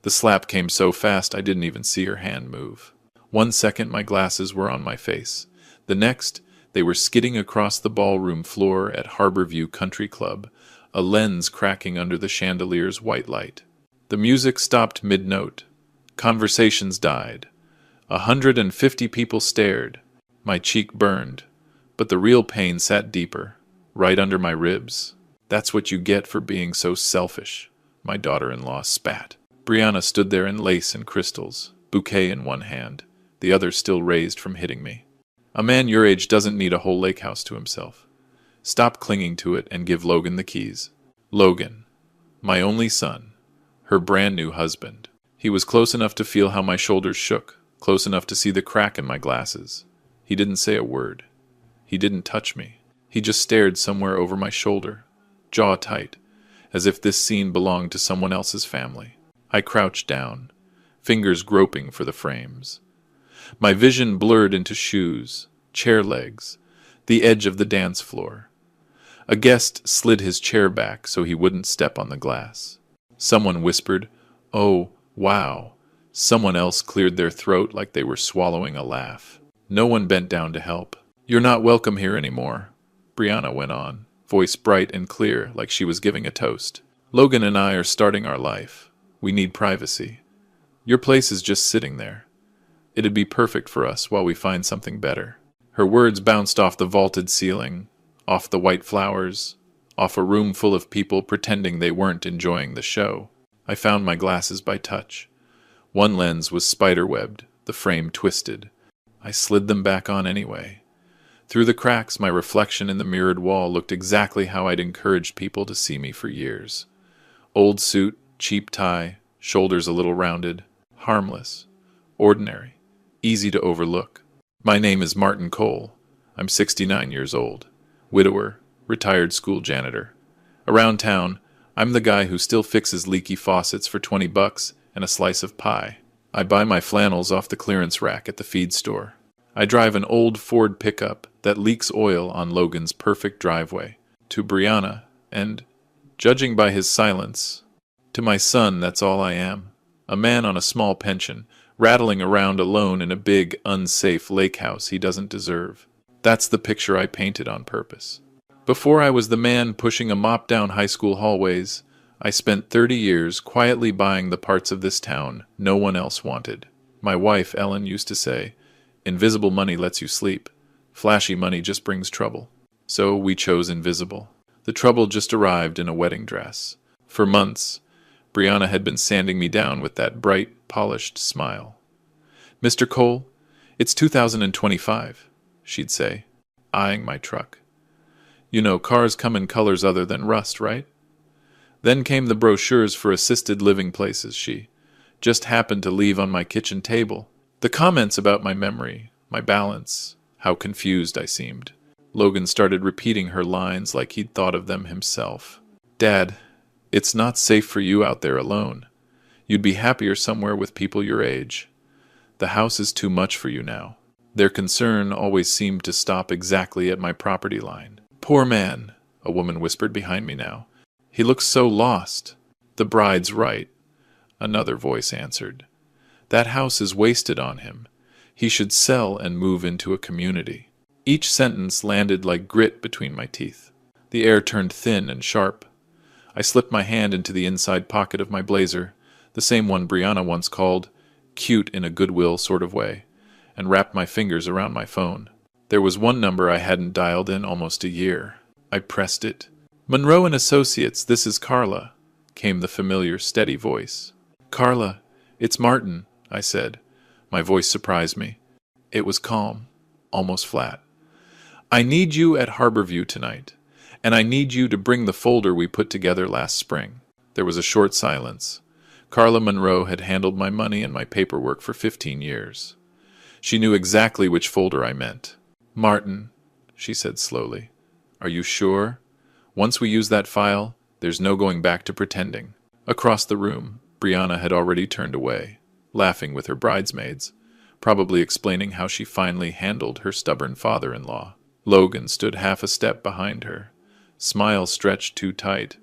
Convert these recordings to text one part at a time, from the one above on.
The slap came so fast I didn't even see her hand move. 1 second my glasses were on my face. The next, they were skidding across the ballroom floor at Harborview Country Club, a lens cracking under the chandelier's white light. The music stopped mid-note. Conversations died. 150 people stared. My cheek burned, but the real pain sat deeper, right under my ribs. That's what you get for being so selfish, my daughter-in-law spat. Brianna stood there in lace and crystals, bouquet in one hand, the other still raised from hitting me. A man your age doesn't need a whole lake house to himself. Stop clinging to it and give Logan the keys. Logan, my only son, her brand new husband. He was close enough to feel how my shoulders shook, close enough to see the crack in my glasses. He didn't say a word. He didn't touch me. He just stared somewhere over my shoulder, jaw tight, as if this scene belonged to someone else's family. I crouched down, fingers groping for the frames. My vision blurred into shoes, chair legs, the edge of the dance floor. A guest slid his chair back so he wouldn't step on the glass. Someone whispered, "Oh, wow." Someone else cleared their throat like they were swallowing a laugh. No one bent down to help. "You're not welcome here anymore," Brianna went on, voice bright and clear like she was giving a toast. "Logan and I are starting our life. We need privacy. Your place is just sitting there. It'd be perfect for us while we find something better." Her words bounced off the vaulted ceiling, off the white flowers, off a room full of people pretending they weren't enjoying the show. I found my glasses by touch. One lens was spiderwebbed, the frame twisted. I slid them back on anyway. Through the cracks, my reflection in the mirrored wall looked exactly how I'd encouraged people to see me for years. Old suit, cheap tie, shoulders a little rounded, harmless, ordinary, easy to overlook. My name is Martin Cole. I'm 69 years old, widower, retired school janitor. Around town, I'm the guy who still fixes leaky faucets for $20 and a slice of pie. I buy my flannels off the clearance rack at the feed store. I drive an old Ford pickup that leaks oil on Logan's perfect driveway. To Brianna, and, judging by his silence, to my son, that's all I am. A man on a small pension, rattling around alone in a big, unsafe lake house he doesn't deserve. That's the picture I painted on purpose. Before I was the man pushing a mop down high school hallways, I spent 30 years quietly buying the parts of this town no one else wanted. My wife, Ellen, used to say, "Invisible money lets you sleep. Flashy money just brings trouble." So we chose invisible. The trouble just arrived in a wedding dress. For months, Brianna had been sanding me down with that bright, polished smile. "Mr. Cole, it's 2025, she'd say, eyeing my truck. "You know, cars come in colors other than rust, right?" Then came the brochures for assisted living places she just happened to leave on my kitchen table. The comments about my memory, my balance, how confused I seemed. Logan started repeating her lines like he'd thought of them himself. "Dad, it's not safe for you out there alone. You'd be happier somewhere with people your age. The house is too much for you now." Their concern always seemed to stop exactly at my property line. "Poor man," a woman whispered behind me now. "He looks so lost." "The bride's right," another voice answered. "That house is wasted on him. He should sell and move into a community." Each sentence landed like grit between my teeth. The air turned thin and sharp. I slipped my hand into the inside pocket of my blazer, the same one Brianna once called cute in a goodwill sort of way, and wrapped my fingers around my phone. There was one number I hadn't dialed in almost a year. I pressed it. "Monroe and Associates, this is Carla," came the familiar, steady voice. "Carla, it's Martin," I said. My voice surprised me. It was calm, almost flat. "I need you at Harborview tonight, and I need you to bring the folder we put together last spring." There was a short silence. Carla Monroe had handled my money and my paperwork for 15 years. She knew exactly which folder I meant. "Martin," she said slowly, "are you sure? Once we use that file, there's no going back to pretending." Across the room, Brianna had already turned away, laughing with her bridesmaids, probably explaining how she finally handled her stubborn father-in-law. Logan stood half a step behind her, smile stretched too tight,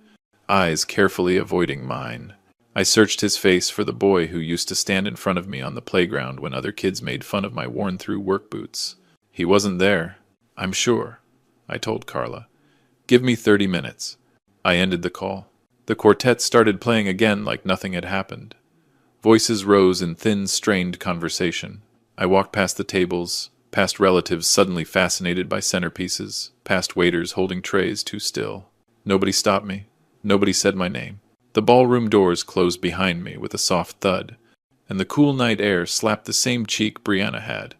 eyes carefully avoiding mine. I searched his face for the boy who used to stand in front of me on the playground when other kids made fun of my worn-through work boots. He wasn't there, I'm sure, I told Carla. Give me 30 minutes. I ended the call. The quartet started playing again like nothing had happened. Voices rose in thin, strained conversation. I walked past the tables, past relatives suddenly fascinated by centerpieces, past waiters holding trays too still. Nobody stopped me. Nobody said my name. The ballroom doors closed behind me with a soft thud, and the cool night air slapped the same cheek Brianna had.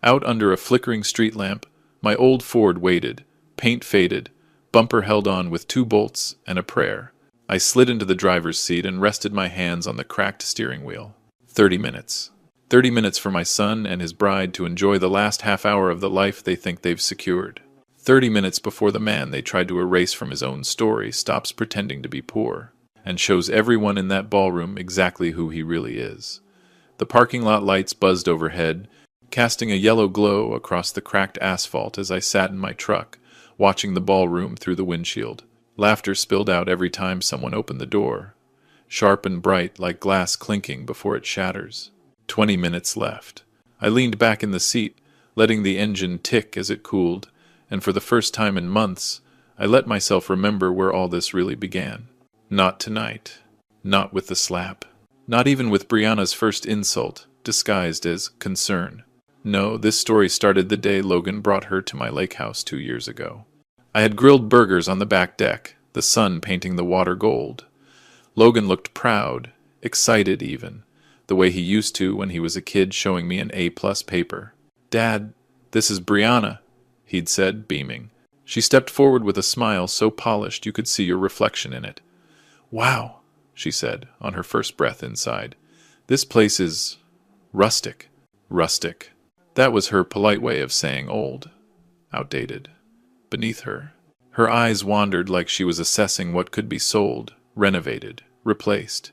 Out under a flickering street lamp, my old Ford waited, paint faded, bumper held on with 2 bolts and a prayer. I slid into the driver's seat and rested my hands on the cracked steering wheel. 30 minutes. 30 minutes for my son and his bride to enjoy the last half hour of the life they think they've secured. 30 minutes before the man they tried to erase from his own story stops pretending to be poor and shows everyone in that ballroom exactly who he really is. The parking lot lights buzzed overhead, casting a yellow glow across the cracked asphalt as I sat in my truck, watching the ballroom through the windshield. Laughter spilled out every time someone opened the door, sharp and bright like glass clinking before it shatters. 20 minutes left. I leaned back in the seat, letting the engine tick as it cooled, and for the first time in months, I let myself remember where all this really began. Not tonight. Not with the slap. Not even with Brianna's first insult, disguised as concern. No, this story started the day Logan brought her to my lake house 2 years ago. I had grilled burgers on the back deck, the sun painting the water gold. Logan looked proud, excited even, the way he used to when he was a kid showing me an A-plus paper. "Dad, this is Brianna," he'd said, beaming. She stepped forward with a smile so polished you could see your reflection in it. "Wow," she said, on her first breath inside. "This place is rustic." Rustic. That was her polite way of saying old. Outdated. Beneath her. Her eyes wandered like she was assessing what could be sold, renovated, replaced.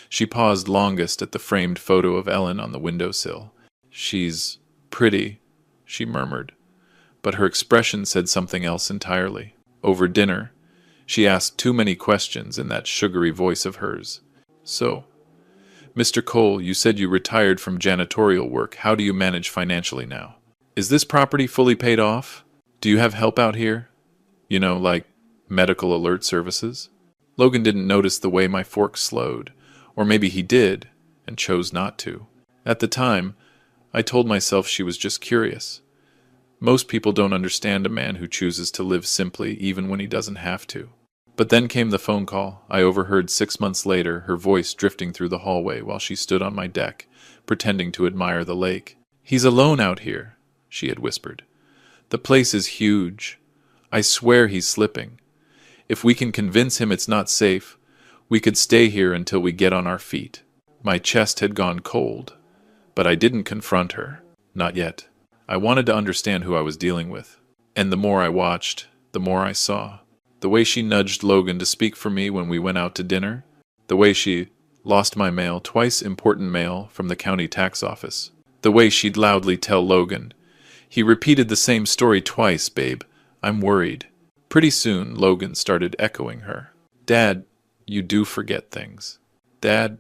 She paused longest at the framed photo of Ellen on the windowsill. "She's pretty," she murmured. But her expression said something else entirely. Over dinner, she asked too many questions in that sugary voice of hers. "So, Mr. Cole, you said you retired from janitorial work. How do you manage financially now? Is this property fully paid off? Do you have help out here? You know, like medical alert services?" Logan didn't notice the way my fork slowed. Or maybe he did, and chose not to. At the time, I told myself she was just curious. Most people don't understand a man who chooses to live simply even when he doesn't have to. But then came the phone call. I overheard 6 months later her voice drifting through the hallway while she stood on my deck, pretending to admire the lake. "He's alone out here," she had whispered. "The place is huge. I swear he's slipping. If we can convince him it's not safe, we could stay here until we get on our feet." My chest had gone cold, but I didn't confront her. Not yet. I wanted to understand who I was dealing with. And the more I watched, the more I saw. The way she nudged Logan to speak for me when we went out to dinner. The way she lost my mail, twice important mail, from the county tax office. The way she'd loudly tell Logan, "He repeated the same story twice, babe. I'm worried." Pretty soon, Logan started echoing her. "Dad, you do forget things. Dad,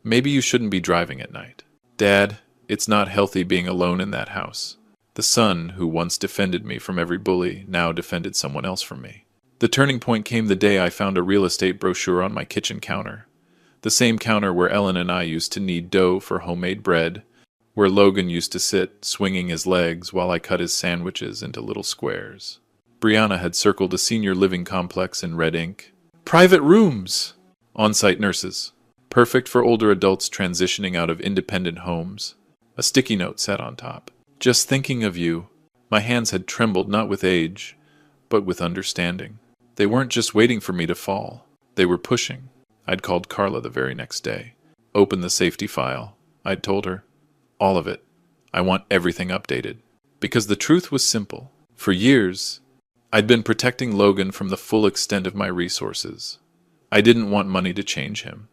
maybe you shouldn't be driving at night. Dad, it's not healthy being alone in that house." The son, who once defended me from every bully, now defended someone else from me. The turning point came the day I found a real estate brochure on my kitchen counter. The same counter where Ellen and I used to knead dough for homemade bread, where Logan used to sit, swinging his legs while I cut his sandwiches into little squares. Brianna had circled a senior living complex in red ink. "Private rooms!" "On-site nurses." Perfect for older adults transitioning out of independent homes. A sticky note sat on top. "Just thinking of you." My hands had trembled not with age, but with understanding. They weren't just waiting for me to fall. They were pushing. I'd called Carla the very next day. "Open the safety file," I'd told her. "All of it. I want everything updated." Because the truth was simple. For years, I'd been protecting Logan from the full extent of my resources. I didn't want money to change him.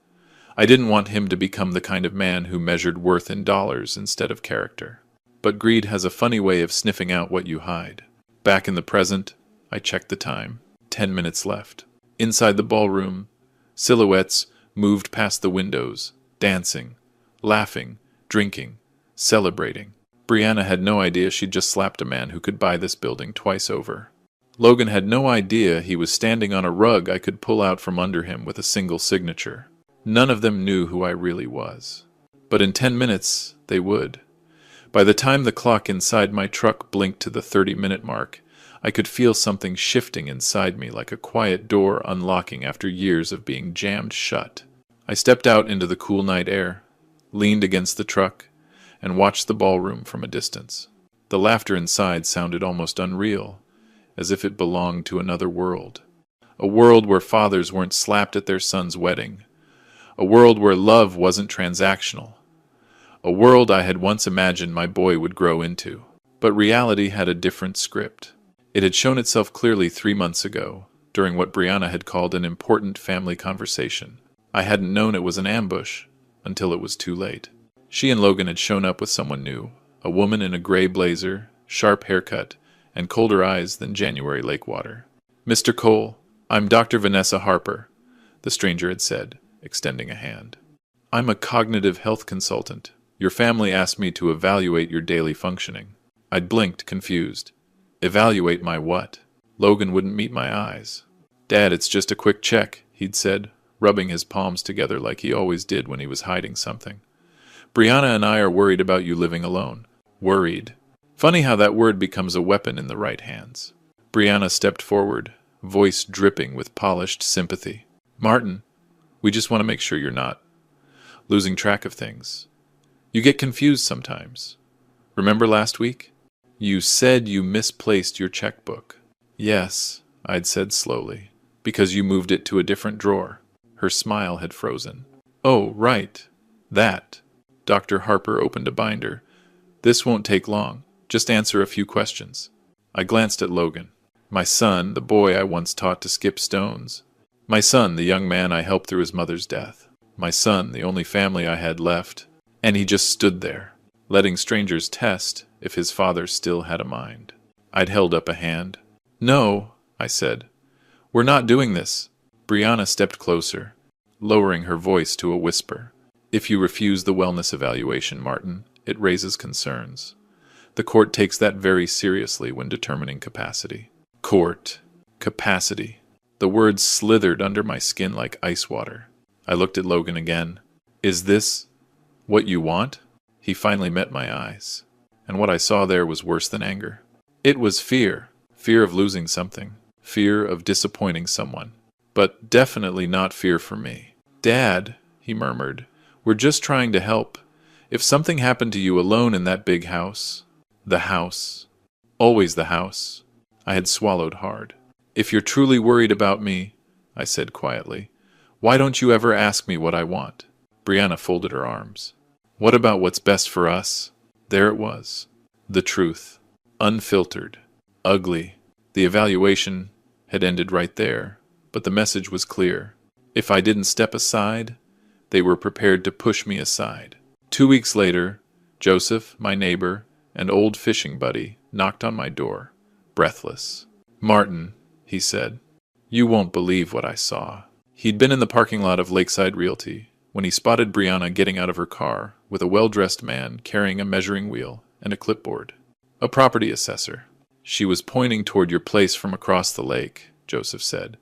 I didn't want him to become the kind of man who measured worth in dollars instead of character. But greed has a funny way of sniffing out what you hide. Back in the present, I checked the time. 10 minutes left. Inside the ballroom, silhouettes, moved past the windows, dancing, laughing, drinking, celebrating. Brianna had no idea she'd just slapped a man who could buy this building twice over. Logan had no idea he was standing on a rug I could pull out from under him with a single signature. None of them knew who I really was. But in 10 minutes, they would. By the time the clock inside my truck blinked to the 30-minute mark, I could feel something shifting inside me like a quiet door unlocking after years of being jammed shut. I stepped out into the cool night air, leaned against the truck, and watched the ballroom from a distance. The laughter inside sounded almost unreal, as if it belonged to another world. A world where fathers weren't slapped at their son's wedding. A world where love wasn't transactional. A world I had once imagined my boy would grow into. But reality had a different script. It had shown itself clearly 3 months ago, during what Brianna had called an important family conversation. I hadn't known it was an ambush until it was too late. She and Logan had shown up with someone new, a woman in a gray blazer, sharp haircut, and colder eyes than January lake water. "Mr. Cole, I'm Dr. Vanessa Harper," the stranger had said, extending a hand. "I'm a cognitive health consultant. Your family asked me to evaluate your daily functioning." I'd blinked, confused. Evaluate my what? Logan wouldn't meet my eyes. "Dad, it's just a quick check," he'd said, rubbing his palms together like he always did when he was hiding something. "Brianna and I are worried about you living alone." Worried. Funny how that word becomes a weapon in the right hands. Brianna stepped forward, voice dripping with polished sympathy. "Martin, we just want to make sure you're not losing track of things. You get confused sometimes. Remember last week? You said you misplaced your checkbook." "Yes," I'd said slowly, "because you moved it to a different drawer." Her smile had frozen. "Oh, right. That." Dr. Harper opened a binder. "This won't take long. Just answer a few questions." I glanced at Logan. My son, the boy I once taught to skip stones. My son, the young man I helped through his mother's death. My son, the only family I had left. And he just stood there, letting strangers test if his father still had a mind. I'd held up a hand. "No," I said. "We're not doing this." Brianna stepped closer, lowering her voice to a whisper. "If you refuse the wellness evaluation, Martin, it raises concerns. The court takes that very seriously when determining capacity." Court. Capacity. The words slithered under my skin like ice water. I looked at Logan again. "Is this what you want?" He finally met my eyes, and what I saw there was worse than anger. It was fear. Fear of losing something. Fear of disappointing someone. But definitely not fear for me. "Dad," he murmured, "we're just trying to help. If something happened to you alone in that big house..." The house. Always the house. I had swallowed hard. "If you're truly worried about me," I said quietly, "why don't you ever ask me what I want?" Brianna folded her arms. "What about what's best for us?" There it was. The truth. Unfiltered. Ugly. The evaluation had ended right there, but the message was clear. If I didn't step aside, they were prepared to push me aside. 2 weeks later, Joseph, my neighbor, and old fishing buddy, knocked on my door, breathless. "Martin," he said, "you won't believe what I saw." He'd been in the parking lot of Lakeside Realty when he spotted Brianna getting out of her car with a well-dressed man carrying a measuring wheel and a clipboard. "A property assessor. She was pointing toward your place from across the lake," Joseph said,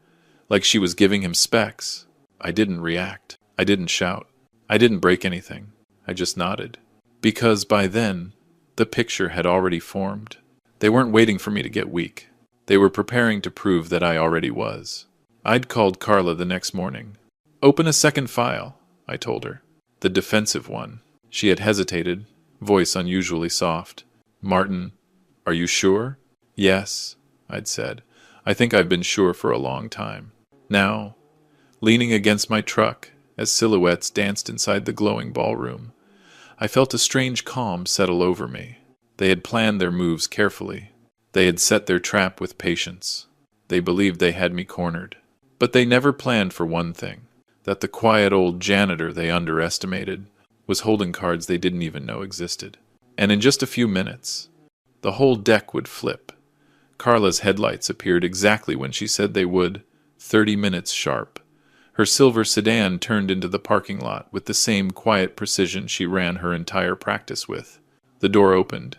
like she was giving him specs. I didn't react. I didn't shout. I didn't break anything. I just nodded. Because by then, the picture had already formed. They weren't waiting for me to get weak. They were preparing to prove that I already was. I'd called Carla the next morning. "Open a second file," I told her. The defensive one. She had hesitated, voice unusually soft. "Martin, are you sure?" "Yes," I'd said. "I think I've been sure for a long time." Now, leaning against my truck, as silhouettes danced inside the glowing ballroom, I felt a strange calm settle over me. They had planned their moves carefully. They had set their trap with patience. They believed they had me cornered. But they never planned for one thing, that the quiet old janitor they underestimated was holding cards they didn't even know existed. And in just a few minutes, the whole deck would flip. Carla's headlights appeared exactly when she said they would, 30 minutes sharp. Her silver sedan turned into the parking lot with the same quiet precision she ran her entire practice with. The door opened,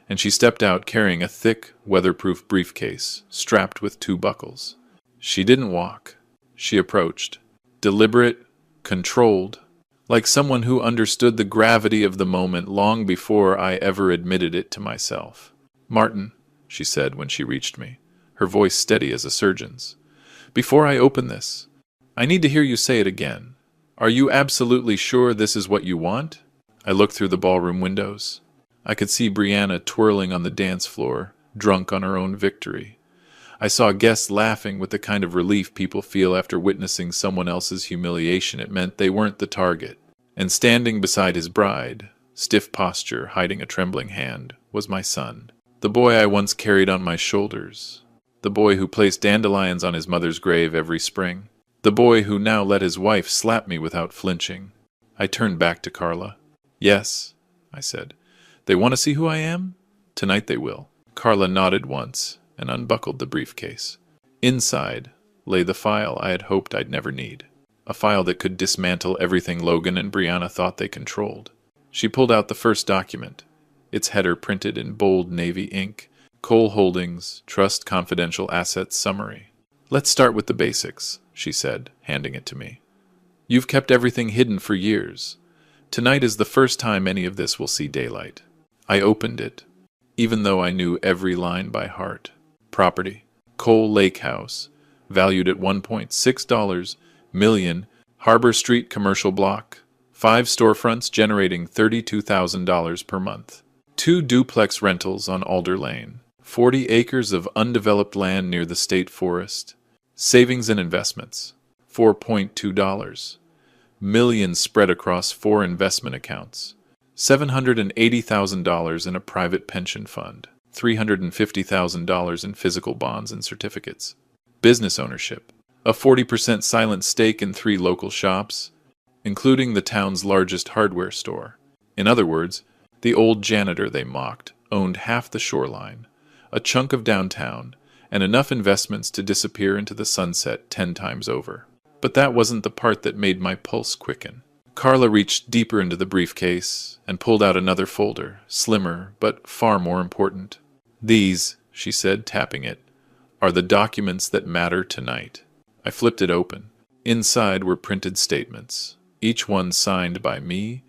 and she stepped out carrying a thick, weatherproof briefcase strapped with 2 buckles. She didn't walk. She approached. Deliberate, controlled, like someone who understood the gravity of the moment long before I ever admitted it to myself. "Martin," she said when she reached me, her voice steady as a surgeon's. "Before I open this, I need to hear you say it again. Are you absolutely sure this is what you want?" I looked through the ballroom windows. I could see Brianna twirling on the dance floor, drunk on her own victory. I saw guests laughing with the kind of relief people feel after witnessing someone else's humiliation. It meant they weren't the target. And standing beside his bride, stiff posture hiding a trembling hand, was my son. The boy I once carried on my shoulders. The boy who placed dandelions on his mother's grave every spring. The boy who now let his wife slap me without flinching. I turned back to Carla. "Yes," I said. "They want to see who I am? Tonight they will." Carla nodded once and unbuckled the briefcase. Inside lay the file I had hoped I'd never need. A file that could dismantle everything Logan and Brianna thought they controlled. She pulled out the first document, its header printed in bold navy ink, Cole Holdings, Trust Confidential Assets Summary. "Let's start with the basics," she said, handing it to me. "You've kept everything hidden for years. Tonight is the first time any of this will see daylight." I opened it, even though I knew every line by heart. Property: Cole Lake House, valued at $1.6 million, Harbor Street commercial block, 5 storefronts generating $32,000 per month. 2 duplex rentals on Alder Lane, 40 acres of undeveloped land near the state forest. Savings and investments: $4.2 million spread across 4 investment accounts. $780,000 in a private pension fund. $350,000 in physical bonds and certificates. Business ownership: a 40% silent stake in 3 local shops, including the town's largest hardware store. In other words, the old janitor they mocked owned half the shoreline, a chunk of downtown, and enough investments to disappear into the sunset 10 times over. But that wasn't the part that made my pulse quicken. Carla reached deeper into the briefcase and pulled out another folder, slimmer but far more important. "These," she said, tapping it, "are the documents that matter tonight." I flipped it open. Inside were printed statements, each one signed by me,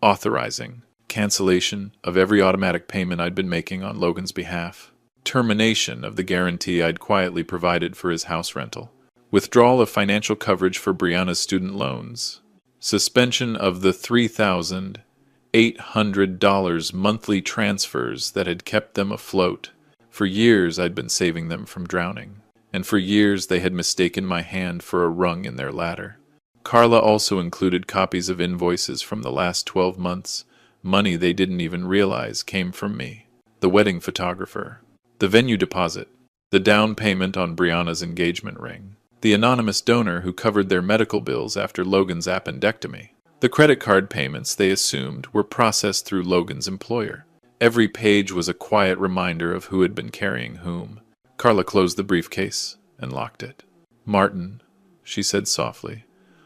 authorizing cancellation of every automatic payment I'd been making on Logan's behalf, termination of the guarantee I'd quietly provided for his house rental, withdrawal of financial coverage for Brianna's student loans, suspension of the $3,800 monthly transfers that had kept them afloat. For years I'd been saving them from drowning, and for years they had mistaken my hand for a rung in their ladder. Carla also included copies of invoices from the last 12 months, money they didn't even realize came from me, the wedding photographer, the venue deposit, the down payment on Brianna's engagement ring, the anonymous donor who covered their medical bills after Logan's appendectomy. The credit card payments, they assumed, were processed through Logan's employer. Every page was a quiet reminder of who had been carrying whom. Carla closed the briefcase and locked it. "Martin," she said softly,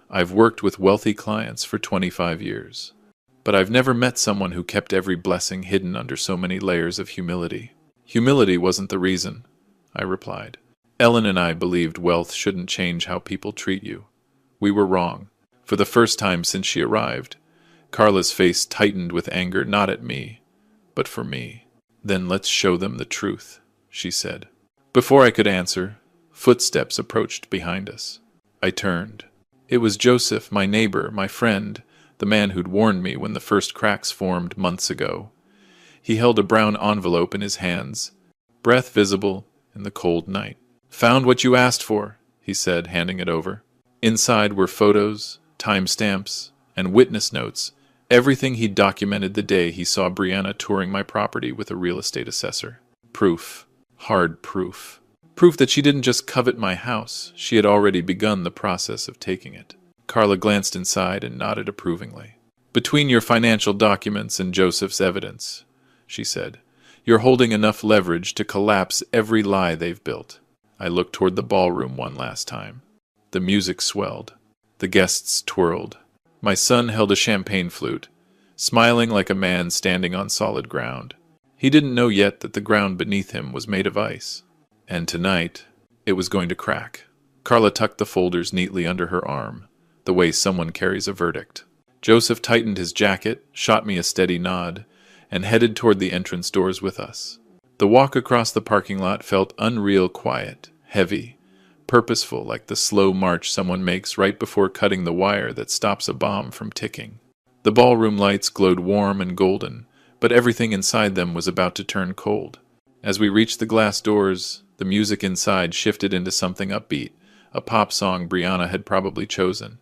"I've worked with wealthy clients for 25 years, but I've never met someone who kept every blessing hidden under so many layers of humility." "Humility wasn't the reason," I replied. "Ellen and I believed wealth shouldn't change how people treat you. We were wrong." For the first time since she arrived, Carla's face tightened with anger, not at me, but for me. "Then let's show them the truth," she said. Before I could answer, footsteps approached behind us. I turned. It was Joseph, my neighbor, my friend, the man who'd warned me when the first cracks formed months ago. He held a brown envelope in his hands, breath visible in the cold night. "Found what you asked for," he said, handing it over. Inside were photos, timestamps, and witness notes, everything he'd documented the day he saw Brianna touring my property with a real estate assessor. Proof. Hard proof. Proof that she didn't just covet my house, she had already begun the process of taking it. Carla glanced inside and nodded approvingly. "Between your financial documents and Joseph's evidence," she said, "you're holding enough leverage to collapse every lie they've built." I looked toward the ballroom one last time. The music swelled. The guests twirled. My son held a champagne flute, smiling like a man standing on solid ground. He didn't know yet that the ground beneath him was made of ice. And tonight, it was going to crack. Carla tucked the folders neatly under her arm, the way someone carries a verdict. Joseph tightened his jacket, shot me a steady nod, and headed toward the entrance doors with us. The walk across the parking lot felt unreal quiet, heavy, purposeful, like the slow march someone makes right before cutting the wire that stops a bomb from ticking. The ballroom lights glowed warm and golden, but everything inside them was about to turn cold. As we reached the glass doors, the music inside shifted into something upbeat, a pop song Brianna had probably chosen.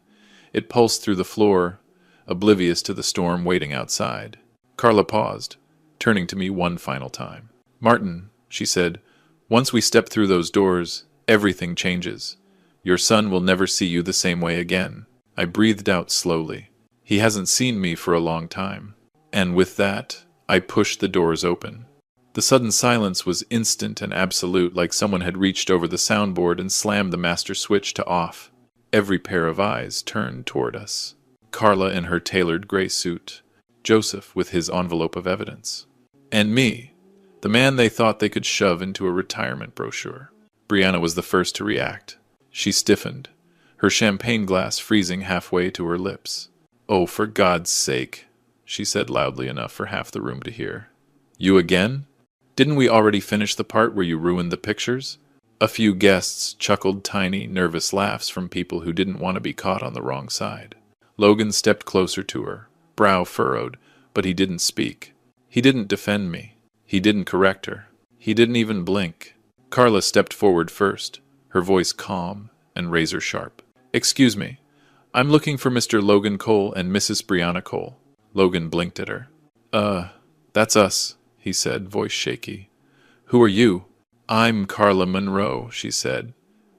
It pulsed through the floor, oblivious to the storm waiting outside. Carla paused, turning to me one final time. "Martin," she said, "once we step through those doors, everything changes. Your son will never see you the same way again." I breathed out slowly. He hasn't seen me for a long time. And with that, I pushed the doors open. The sudden silence was instant and absolute, like someone had reached over the soundboard and slammed the master switch to off. Every pair of eyes turned toward us. Carla in her tailored gray suit, Joseph with his envelope of evidence, and me, the man they thought they could shove into a retirement brochure. Brianna was the first to react. She stiffened, her champagne glass freezing halfway to her lips. "Oh, for God's sake," she said loudly enough for half the room to hear. "You again? Didn't we already finish the part where you ruined the pictures?" A few guests chuckled tiny, nervous laughs from people who didn't want to be caught on the wrong side. Logan stepped closer to her, brow furrowed, but he didn't speak. He didn't defend me. He didn't correct her. He didn't even blink. Carla stepped forward first, her voice calm and razor sharp. "Excuse me. I'm looking for Mr. Logan Cole and Mrs. Brianna Cole." Logan blinked at her. That's us," he said, voice shaky. "Who are you?" "I'm Carla Monroe," she said.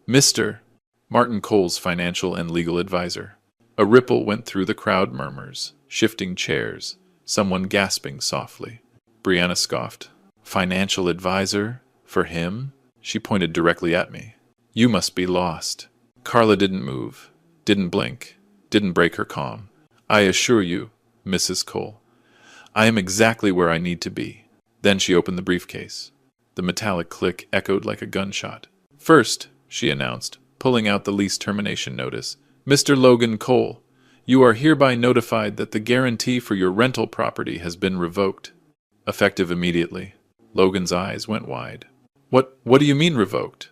"Mr. Martin Cole's financial and legal advisor." A ripple went through the crowd murmurs, shifting chairs, someone gasping softly. Brianna scoffed. "Financial advisor? For him?" She pointed directly at me. "You must be lost." Carla didn't move, didn't blink, didn't break her calm. "I assure you, Mrs. Cole, I am exactly where I need to be." Then she opened the briefcase. The metallic click echoed like a gunshot. "First," she announced, pulling out the lease termination notice, "Mr. Logan Cole, you are hereby notified that the guarantee for your rental property has been revoked." Effective immediately. Logan's eyes went wide. What do you mean revoked?"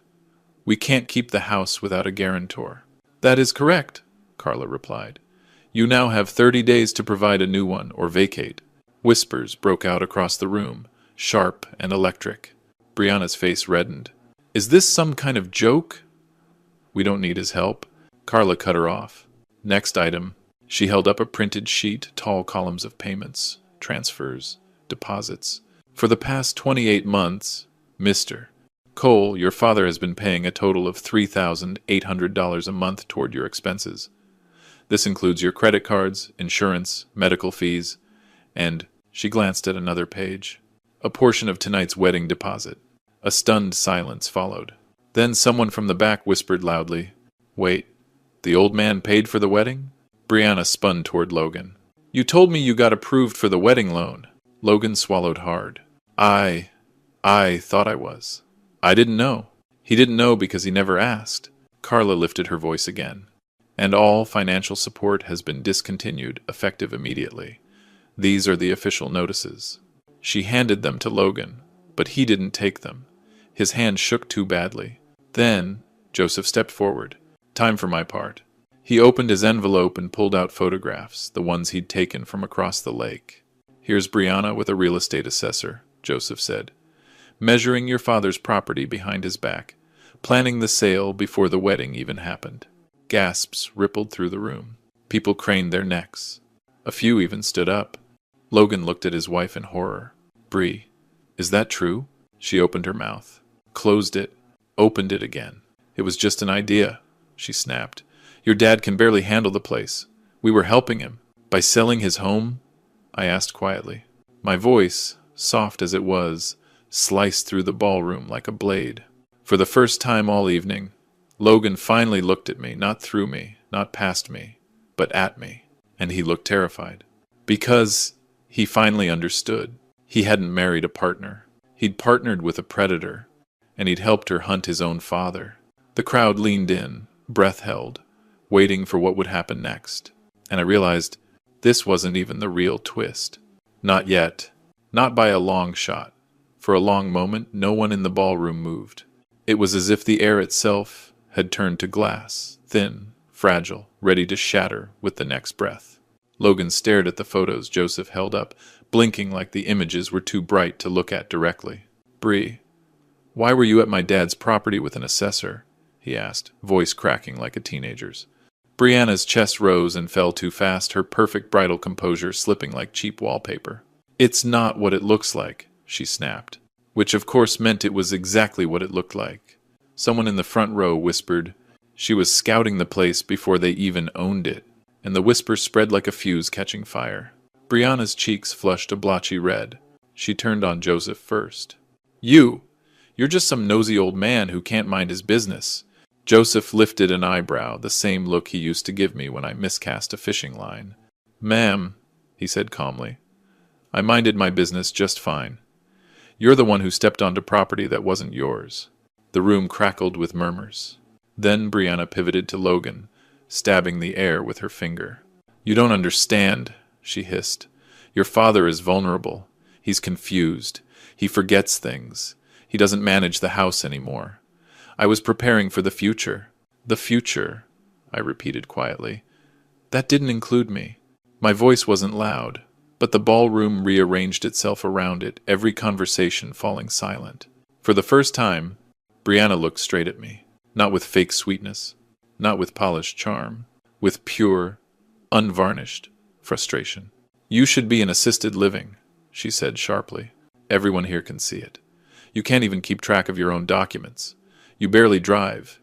"We can't keep the house without a guarantor." "That is correct," Carla replied. "You now have 30 days to provide a new one or vacate." Whispers broke out across the room, sharp and electric. Brianna's face reddened. "Is this some kind of joke?" "We don't need his help." Carla cut her off. "Next item." She held up a printed sheet, tall columns of payments, transfers, deposits. "For the past 28 months, Mr. Cole, your father has been paying a total of $3,800 a month toward your expenses. This includes your credit cards, insurance, medical fees, and," she glanced at another page, "a portion of tonight's wedding deposit." A stunned silence followed. Then someone from the back whispered loudly, "Wait, the old man paid for the wedding?" Brianna spun toward Logan. "You told me you got approved for the wedding loan." Logan swallowed hard. I thought I was. I didn't know." "He didn't know because he never asked." Carla lifted her voice again. "And all financial support has been discontinued, effective immediately. These are the official notices." She handed them to Logan, but he didn't take them. His hand shook too badly. Then Joseph stepped forward. "Time for my part." He opened his envelope and pulled out photographs, the ones he'd taken from across the lake. "Here's Brianna with a real estate assessor," Joseph said, "measuring your father's property behind his back, planning the sale before the wedding even happened." Gasps rippled through the room. People craned their necks. A few even stood up. Logan looked at his wife in horror. "Bri, is that true?" She opened her mouth, closed it, opened it again. "It was just an idea," she snapped. "Your dad can barely handle the place. We were helping him." "By selling his home?" I asked quietly. My voice, soft as it was, sliced through the ballroom like a blade. For the first time all evening, Logan finally looked at me, not through me, not past me, but at me. And he looked terrified. Because he finally understood. He hadn't married a partner. He'd partnered with a predator, and he'd helped her hunt his own father. The crowd leaned in, breath held, waiting for what would happen next. And I realized this wasn't even the real twist. Not yet. Not by a long shot. For a long moment, no one in the ballroom moved. It was as if the air itself had turned to glass, thin, fragile, ready to shatter with the next breath. Logan stared at the photos Joseph held up, blinking like the images were too bright to look at directly. "Bree, why were you at my dad's property with an assessor?" he asked, voice cracking like a teenager's. Brianna's chest rose and fell too fast, her perfect bridal composure slipping like cheap wallpaper. "It's not what it looks like," she snapped, which of course meant it was exactly what it looked like. Someone in the front row whispered, "She was scouting the place before they even owned it," and the whisper spread like a fuse catching fire. Brianna's cheeks flushed a blotchy red. She turned on Joseph first. You're just some nosy old man who can't mind his business." Joseph lifted an eyebrow, the same look he used to give me when I miscast a fishing line. "Ma'am," he said calmly, "I minded my business just fine. You're the one who stepped onto property that wasn't yours." The room crackled with murmurs. Then Brianna pivoted to Logan, stabbing the air with her finger. "You don't understand," she hissed. "Your father is vulnerable. He's confused. He forgets things. He doesn't manage the house anymore. I was preparing for the future." "The future," I repeated quietly. "That didn't include me." My voice wasn't loud, but the ballroom rearranged itself around it, every conversation falling silent. For the first time, Brianna looked straight at me, not with fake sweetness, not with polished charm, with pure, unvarnished frustration. "You should be in assisted living," she said sharply. "Everyone here can see it. You can't even keep track of your own documents. You barely drive.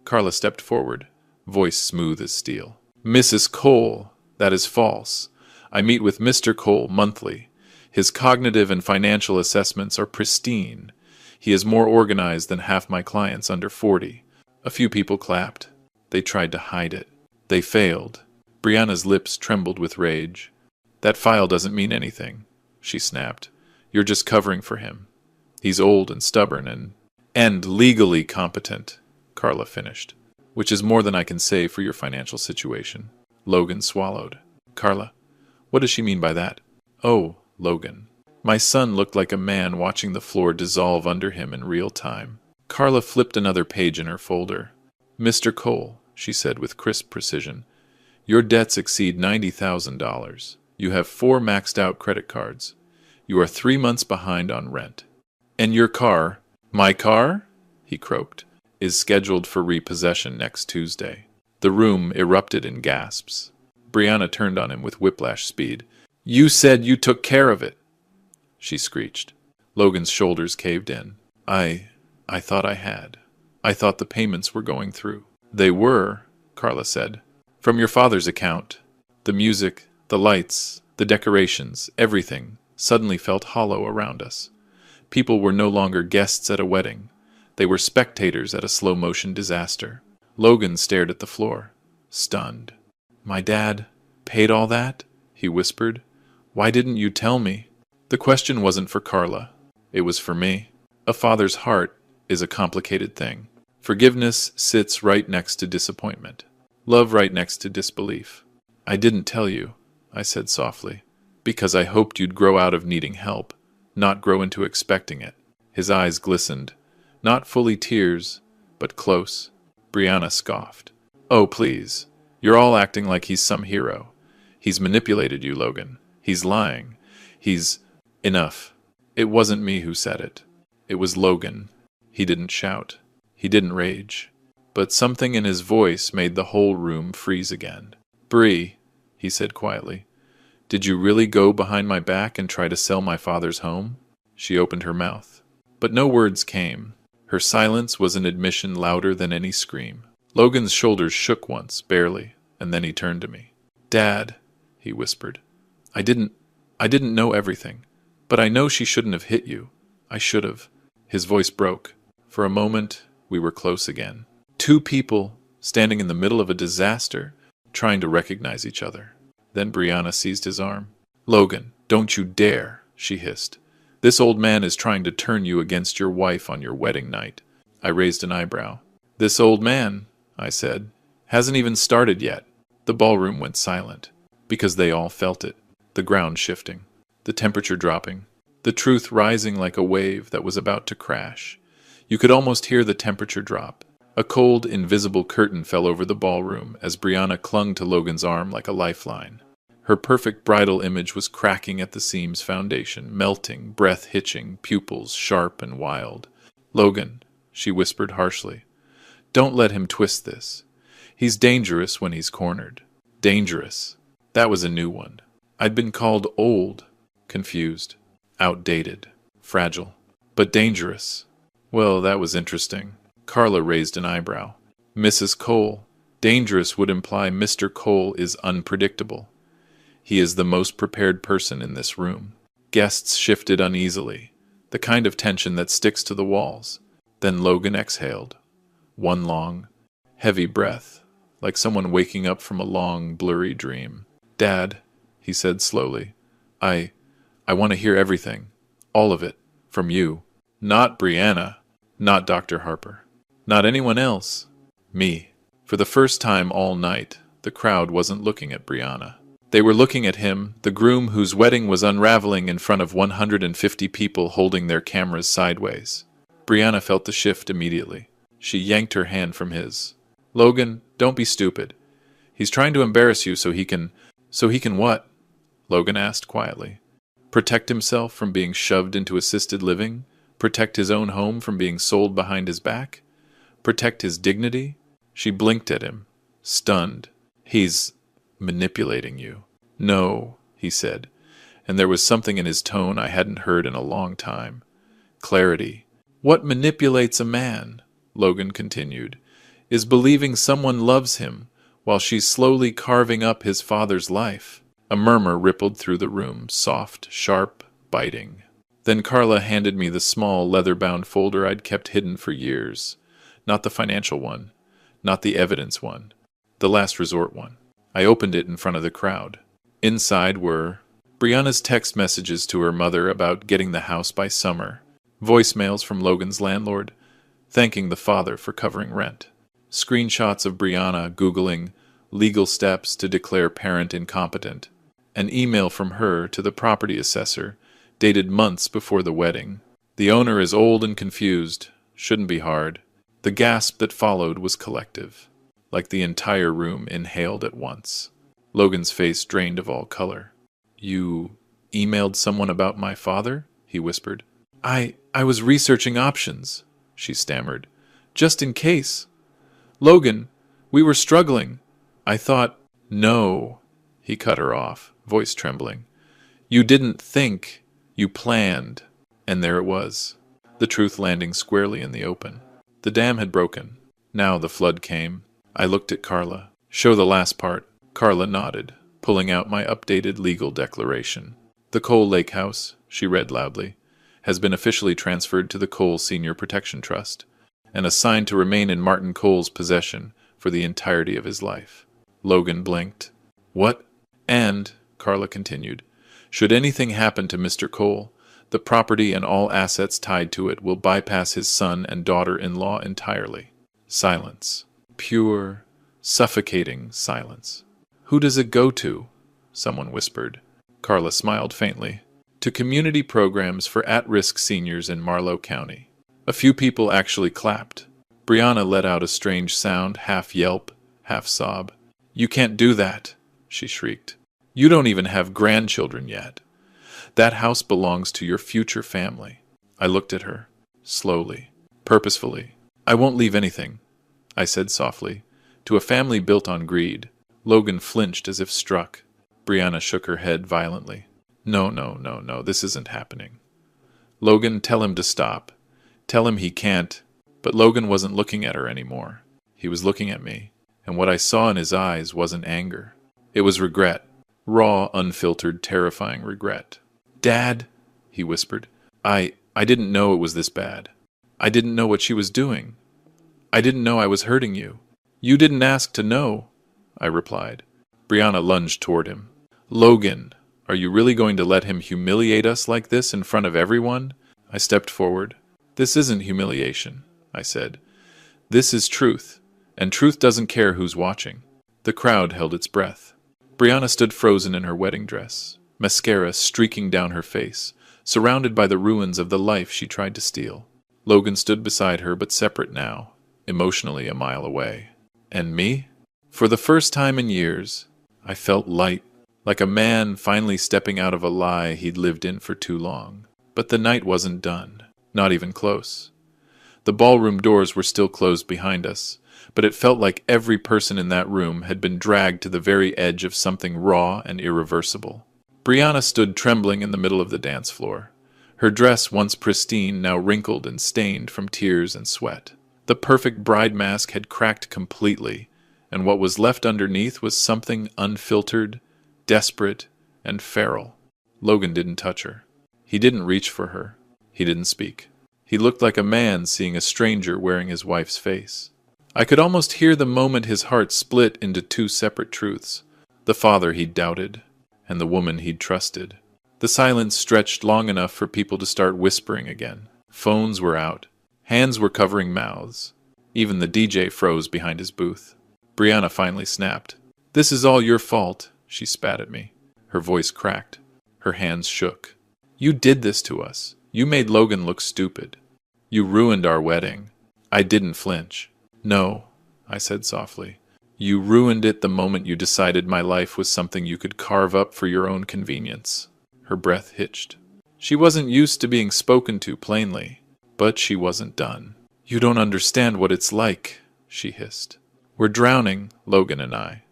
Carla stepped forward, voice smooth as steel. "Mrs. Cole, that is false. I meet with Mr. Cole monthly. His cognitive and financial assessments are pristine. He is more organized than half my clients under 40. A few people clapped. They tried to hide it. They failed. Brianna's lips trembled with rage. "That file doesn't mean anything," she snapped. "You're just covering for him. He's old and stubborn and legally competent," Carla finished, "which is more than I can say for your financial situation." Logan swallowed. "Carla, what does she mean by that?" "Oh, Logan." My son looked like a man watching the floor dissolve under him in real time. Carla flipped another page in her folder. "Mr. Cole," she said with crisp precision, "your debts exceed $90,000. You have 4 maxed-out credit cards. You are 3 months behind on rent. And your car—" "My car?" he croaked, "is scheduled for repossession next Tuesday." The room erupted in gasps. Brianna turned on him with whiplash speed. "You said you took care of it," she screeched. Logan's shoulders caved in. I thought I had. I thought the payments were going through." "They were," Carla said. "From your father's account. The music, the lights, the decorations, everything suddenly felt hollow around us. People were no longer guests at a wedding. They were spectators at a slow-motion disaster." Logan stared at the floor, stunned. "My dad paid all that?" he whispered. "Why didn't you tell me?" The question wasn't for Carla. It was for me. A father's heart is a complicated thing. Forgiveness sits right next to disappointment. Love right next to disbelief. "I didn't tell you," I said softly, "because I hoped you'd grow out of needing help, not grow into expecting it." His eyes glistened. Not fully tears, but close. Brianna scoffed. "Oh, please. You're all acting like he's some hero. He's manipulated you, Logan. He's lying. He's—" "Enough." It wasn't me who said it. It was Logan. He didn't shout. He didn't rage. But something in his voice made the whole room freeze again. "Bree," he said quietly, "did you really go behind my back and try to sell my father's home?" She opened her mouth. But no words came. Her silence was an admission louder than any scream. Logan's shoulders shook once, barely, and then he turned to me. "Dad," he whispered, I didn't know everything, but I know she shouldn't have hit you. I should have." His voice broke. For a moment, we were close again. 2 people standing in the middle of a disaster, trying to recognize each other. Then Brianna seized his arm. "Logan, don't you dare," she hissed. "This old man is trying to turn you against your wife on your wedding night." I raised an eyebrow. "This old man," I said, "hasn't even started yet." The ballroom went silent, because they all felt it. The ground shifting, the temperature dropping, the truth rising like a wave that was about to crash. You could almost hear the temperature drop. A cold, invisible curtain fell over the ballroom as Brianna clung to Logan's arm like a lifeline. Her perfect bridal image was cracking at the seam's foundation, melting, breath hitching, pupils sharp and wild. "Logan," she whispered harshly, "don't let him twist this. He's dangerous when he's cornered." Dangerous. That was a new one. I'd been called old, confused, outdated, fragile, but dangerous. Well, that was interesting. Carla raised an eyebrow. "Mrs. Cole, dangerous would imply Mr. Cole is unpredictable. He is the most prepared person in this room." Guests shifted uneasily, the kind of tension that sticks to the walls. Then Logan exhaled. One long, heavy breath, like someone waking up from a long, blurry dream. "Dad," he said slowly, I want to hear everything. All of it. From you. Not Brianna. Not Dr. Harper. Not anyone else. Me." For the first time all night, the crowd wasn't looking at Brianna. They were looking at him, the groom whose wedding was unraveling in front of 150 people holding their cameras sideways. Brianna felt the shift immediately. She yanked her hand from his. "Logan, don't be stupid. He's trying to embarrass you so he can what?" Logan asked quietly. "Protect himself from being shoved into assisted living? Protect his own home from being sold behind his back? Protect his dignity?" She blinked at him, stunned. "He's manipulating you." "No," he said, and there was something in his tone I hadn't heard in a long time. Clarity. "What manipulates a man," Logan continued, "is believing someone loves him while she's slowly carving up his father's life." A murmur rippled through the room, soft, sharp, biting. Then Carla handed me the small, leather-bound folder I'd kept hidden for years. Not the financial one, not the evidence one, the last resort one. I opened it in front of the crowd. Inside were Brianna's text messages to her mother about getting the house by summer, voicemails from Logan's landlord, thanking the father for covering rent, screenshots of Brianna Googling legal steps to declare parent incompetent, an email from her to the property assessor, dated months before the wedding. "The owner is old and confused. Shouldn't be hard." The gasp that followed was collective, like the entire room inhaled at once. Logan's face drained of all color. "You emailed someone about my father?" he whispered. I was researching options," she stammered. "Just in case. Logan, we were struggling. I thought—" "No," he cut her off, voice trembling. "You didn't think. You planned." And there it was, the truth landing squarely in the open. The dam had broken. Now the flood came. I looked at Carla. "Show the last part." Carla nodded, pulling out my updated legal declaration. "The Cole Lake House," she read loudly, "has been officially transferred to the Cole Senior Protection Trust and assigned to remain in Martin Cole's possession for the entirety of his life." Logan blinked. "What?" "And," Carla continued, "should anything happen to Mr. Cole, the property and all assets tied to it will bypass his son and daughter-in-law entirely." Silence. Pure, suffocating silence. "Who does it go to?" someone whispered. Carla smiled faintly. "To community programs for at-risk seniors in Marlowe County." A few people actually clapped. Brianna let out a strange sound, half yelp, half sob. "You can't do that," she shrieked. "You don't even have grandchildren yet. That house belongs to your future family." I looked at her, slowly, purposefully. "I won't leave anything," I said softly, "to a family built on greed." Logan flinched as if struck. Brianna shook her head violently. No, this isn't happening." "Logan, tell him to stop. Tell him he can't." But Logan wasn't looking at her anymore. He was looking at me, and what I saw in his eyes wasn't anger. It was regret. Raw, unfiltered, terrifying regret. "Dad," he whispered, I didn't know it was this bad. I didn't know what she was doing. I didn't know I was hurting you. You didn't ask to know, I replied. Brianna lunged toward him. Logan, are you really going to let him humiliate us like this in front of everyone? I stepped forward. This isn't humiliation, I said. This is truth, and truth doesn't care who's watching. The crowd held its breath. Brianna stood frozen in her wedding dress, mascara streaking down her face, surrounded by the ruins of the life she tried to steal. Logan stood beside her, but separate now, emotionally a mile away. And me? For the first time in years, I felt light, like a man finally stepping out of a lie he'd lived in for too long. But the night wasn't done, not even close. The ballroom doors were still closed behind us, but it felt like every person in that room had been dragged to the very edge of something raw and irreversible. Brianna stood trembling in the middle of the dance floor. Her dress, once pristine, now wrinkled and stained from tears and sweat. The perfect bride mask had cracked completely, and what was left underneath was something unfiltered, desperate, and feral. Logan didn't touch her. He didn't reach for her. He didn't speak. He looked like a man seeing a stranger wearing his wife's face. I could almost hear the moment his heart split into two separate truths. The father he'd doubted, and the woman he'd trusted. The silence stretched long enough for people to start whispering again. Phones were out. Hands were covering mouths. Even the DJ froze behind his booth. Brianna finally snapped. "This is all your fault," she spat at me. Her voice cracked. Her hands shook. "You did this to us. You made Logan look stupid. You ruined our wedding." I didn't flinch. "No," I said softly. "You ruined it the moment you decided my life was something you could carve up for your own convenience." Her breath hitched. She wasn't used to being spoken to plainly, but she wasn't done. "You don't understand what it's like," she hissed. "We're drowning, Logan and I.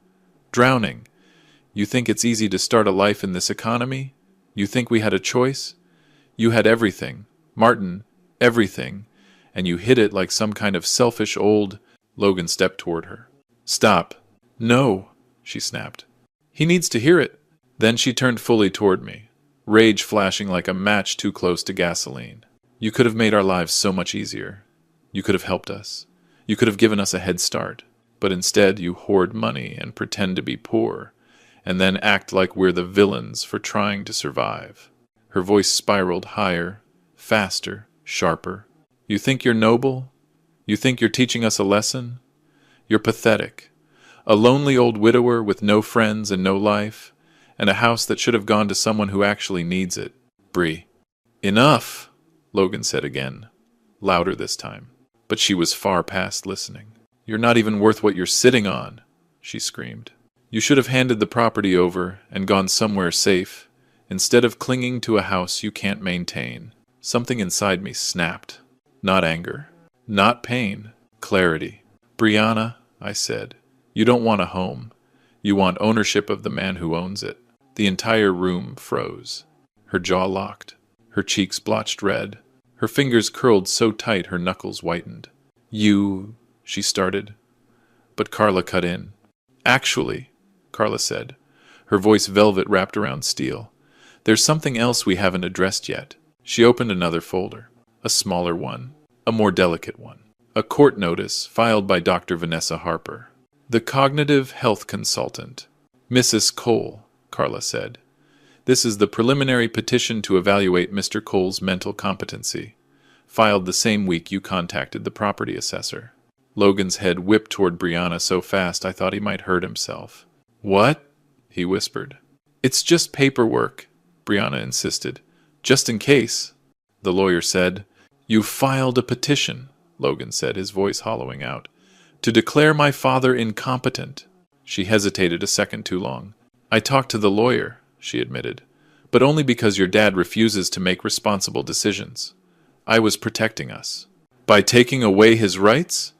Drowning. You think it's easy to start a life in this economy? You think we had a choice? You had everything. Martin, everything. And you hid it like some kind of selfish old—" Logan stepped toward her. "Stop." "No," she snapped. "He needs to hear it." Then she turned fully toward me, rage flashing like a match too close to gasoline. "You could have made our lives so much easier. You could have helped us. You could have given us a head start. But instead you hoard money and pretend to be poor, and then act like we're the villains for trying to survive." Her voice spiraled higher, faster, sharper. "You think you're noble? You think you're teaching us a lesson? You're pathetic. A lonely old widower with no friends and no life, and a house that should have gone to someone who actually needs it. Bree." "Enough," Logan said again, louder this time. But she was far past listening. "You're not even worth what you're sitting on," she screamed. "You should have handed the property over and gone somewhere safe, instead of clinging to a house you can't maintain." Something inside me snapped. Not anger. Not pain. Clarity. "Brianna," I said, "you don't want a home. You want ownership of the man who owns it." The entire room froze. Her jaw locked. Her cheeks blotched red. Her fingers curled so tight her knuckles whitened. "You—" she started. But Carla cut in. "Actually," Carla said, her voice velvet wrapped around steel, "there's something else we haven't addressed yet." She opened another folder. A smaller one. A more delicate one. A court notice filed by Dr. Vanessa Harper. "The cognitive health consultant. Mrs. Cole," Carla said. "This is the preliminary petition to evaluate Mr. Cole's mental competency. Filed the same week you contacted the property assessor." Logan's head whipped toward Brianna so fast I thought he might hurt himself. "What?" he whispered. "It's just paperwork," Brianna insisted. "Just in case." The lawyer said. "You filed a petition," Logan said, his voice hollowing out, "to declare my father incompetent." She hesitated a second too long. "I talked to the lawyer," she admitted, "but only because your dad refuses to make responsible decisions. I was protecting us." "By taking away his rights?"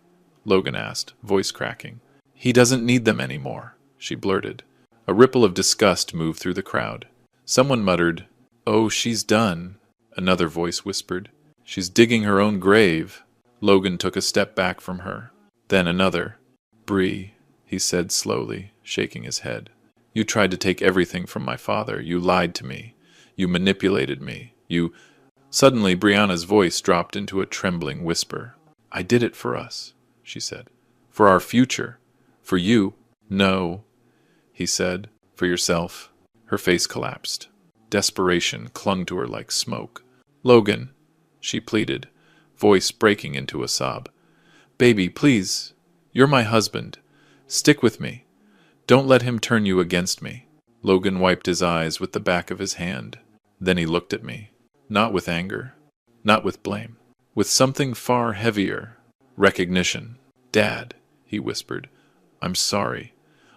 Logan asked, voice cracking. "He doesn't need them anymore," she blurted. A ripple of disgust moved through the crowd. Someone muttered, "Oh, she's done." Another voice whispered, "She's digging her own grave." Logan took a step back from her. Then another. "Bree," he said slowly, shaking his head. "You tried to take everything from my father. You lied to me. You manipulated me. You—" Suddenly, Brianna's voice dropped into a trembling whisper. "I did it for us," she said. "For our future. For you? No, he said. For yourself. Her face collapsed. Desperation clung to her like smoke. Logan, she pleaded, voice breaking into a sob. Baby, please. You're my husband. Stick with me. Don't let him turn you against me. Logan wiped his eyes with the back of his hand. Then he looked at me. Not with anger. Not with blame. With something far heavier. Recognition. Dad, he whispered. I'm sorry.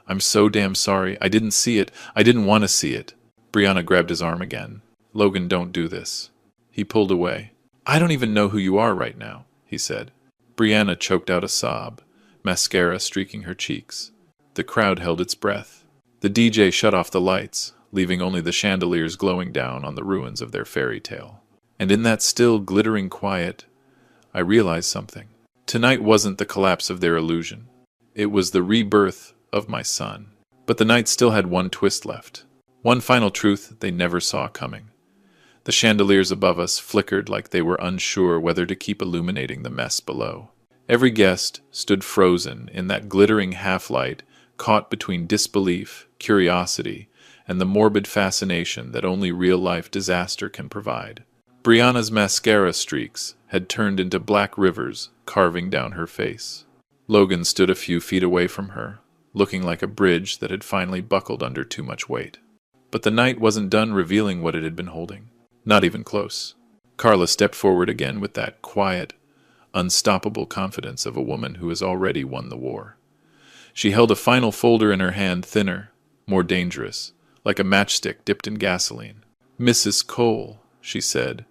I'm so damn sorry. I didn't see it. I didn't want to see it. Brianna grabbed his arm again. Logan, don't do this. He pulled away. I don't even know who you are right now, he said. Brianna choked out a sob, mascara streaking her cheeks. The crowd held its breath. The DJ shut off the lights, leaving only the chandeliers glowing down on the ruins of their fairy tale. And in that still, glittering quiet, I realized something. Tonight wasn't the collapse of their illusion. It was the rebirth of my son. But the night still had one twist left. One final truth they never saw coming. The chandeliers above us flickered like they were unsure whether to keep illuminating the mess below. Every guest stood frozen in that glittering half-light, caught between disbelief, curiosity, and the morbid fascination that only real-life disaster can provide. Brianna's mascara streaks had turned into black rivers carving down her face. Logan stood a few feet away from her, looking like a bridge that had finally buckled under too much weight. But the night wasn't done revealing what it had been holding. Not even close. Carla stepped forward again with that quiet, unstoppable confidence of a woman who has already won the war. She held a final folder in her hand, thinner, more dangerous, like a matchstick dipped in gasoline. Mrs. Cole, she said,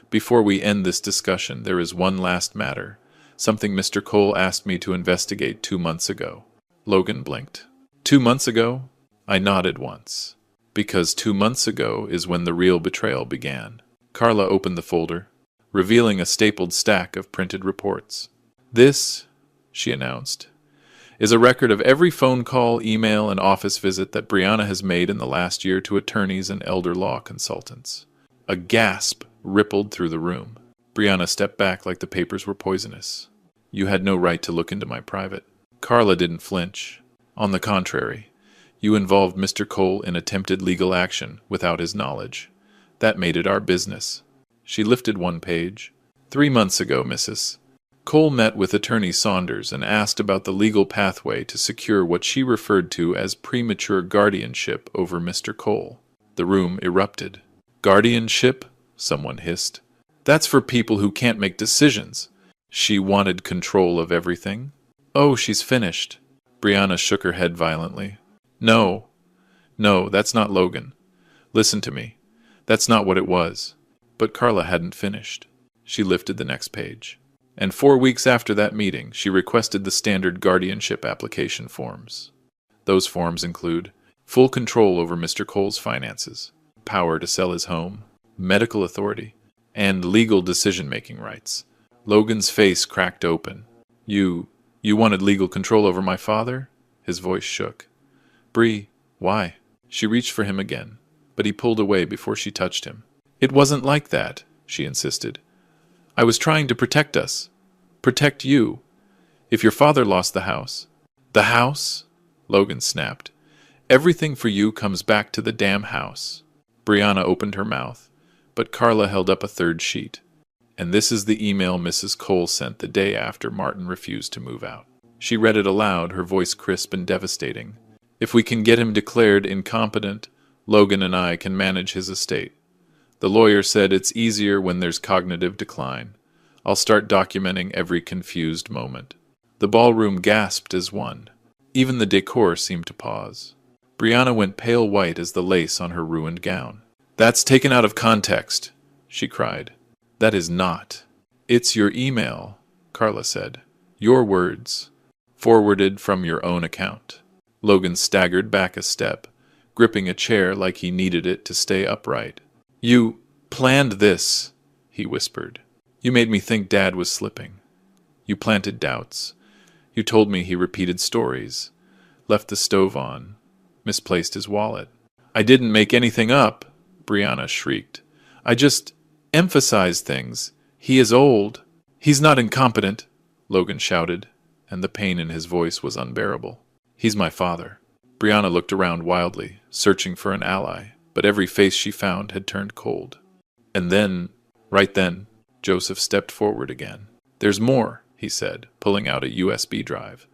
before we end this discussion, there is one last matter, something Mr. Cole asked me to investigate 2 months ago. Logan blinked. 2 months ago? I nodded once. Because 2 months ago is when the real betrayal began. Carla opened the folder, revealing a stapled stack of printed reports. This, she announced, is a record of every phone call, email, and office visit that Brianna has made in the last year to attorneys and elder law consultants. A gasp rippled through the room. Brianna stepped back like the papers were poisonous. You had no right to look into my private. Carla didn't flinch. On the contrary, you involved Mr. Cole in attempted legal action without his knowledge. That made it our business. She lifted one page. 3 months ago, Mrs. Cole met with Attorney Saunders and asked about the legal pathway to secure what she referred to as premature guardianship over Mr. Cole. The room erupted. Guardianship? Someone hissed. That's for people who can't make decisions. She wanted control of everything. Oh, she's finished. Brianna shook her head violently. No, that's not Logan. Listen to me. That's not what it was. But Carla hadn't finished. She lifted the next page. And 4 weeks after that meeting, she requested the standard guardianship application forms. Those forms include full control over Mr. Cole's finances, power to sell his home, medical authority, and legal decision-making rights. Logan's face cracked open. You wanted legal control over my father? His voice shook. Bree, why? She reached for him again, but he pulled away before she touched him. It wasn't like that, she insisted. I was trying to protect us. Protect you. If your father lost the house. The house? Logan snapped. Everything for you comes back to the damn house. Brianna opened her mouth, but Carla held up a third sheet. And this is the email Mrs. Cole sent the day after Martin refused to move out. She read it aloud, her voice crisp and devastating. If we can get him declared incompetent, Logan and I can manage his estate. The lawyer said it's easier when there's cognitive decline. I'll start documenting every confused moment. The ballroom gasped as one. Even the decor seemed to pause. Brianna went pale white as the lace on her ruined gown. That's taken out of context, she cried. That is not. It's your email, Carla said. Your words, forwarded from your own account. Logan staggered back a step, gripping a chair like he needed it to stay upright. You planned this, he whispered. You made me think Dad was slipping. You planted doubts. You told me he repeated stories, left the stove on, misplaced his wallet. I didn't make anything up, Brianna shrieked. I just emphasized things. He is old. He's not incompetent, Logan shouted, and the pain in his voice was unbearable. He's my father. Brianna looked around wildly, searching for an ally, but every face she found had turned cold. And then, right then, Joseph stepped forward again. There's more, he said, pulling out a USB drive.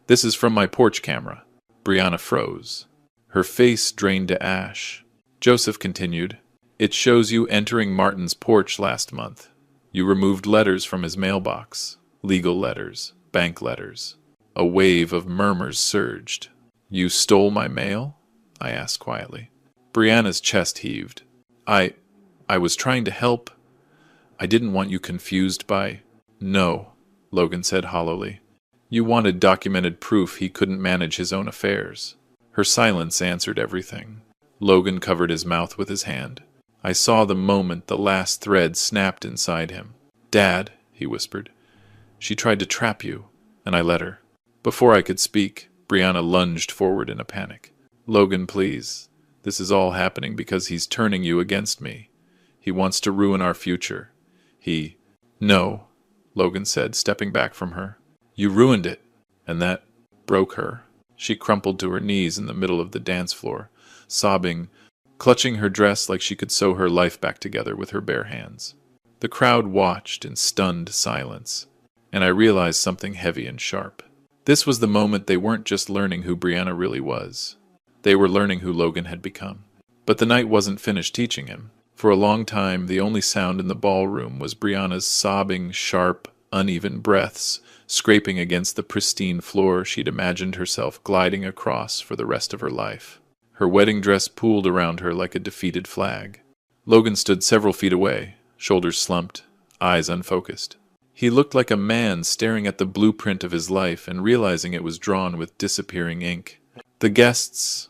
This is from my porch camera. Brianna froze. Her face drained to ash. Joseph continued, It shows you entering Martin's porch last month. You removed letters from his mailbox. Legal letters, bank letters. A wave of murmurs surged. You stole my mail? I asked quietly. Brianna's chest heaved. I was trying to help. I didn't want you confused by... No, Logan said hollowly. You wanted documented proof he couldn't manage his own affairs. Her silence answered everything. Logan covered his mouth with his hand. I saw the moment the last thread snapped inside him. Dad, he whispered. She tried to trap you, and I let her. Before I could speak, Brianna lunged forward in a panic. Logan, please. This is all happening because he's turning you against me. He wants to ruin our future. No, Logan said, stepping back from her. You ruined it, and that broke her. She crumpled to her knees in the middle of the dance floor, sobbing, clutching her dress like she could sew her life back together with her bare hands. The crowd watched in stunned silence, and I realized something heavy and sharp. This was the moment they weren't just learning who Brianna really was. They were learning who Logan had become. But the night wasn't finished teaching him. For a long time, the only sound in the ballroom was Brianna's sobbing, sharp, uneven breaths, scraping against the pristine floor she'd imagined herself gliding across for the rest of her life. Her wedding dress pooled around her like a defeated flag. Logan stood several feet away, shoulders slumped, eyes unfocused. He looked like a man staring at the blueprint of his life and realizing it was drawn with disappearing ink. The guests,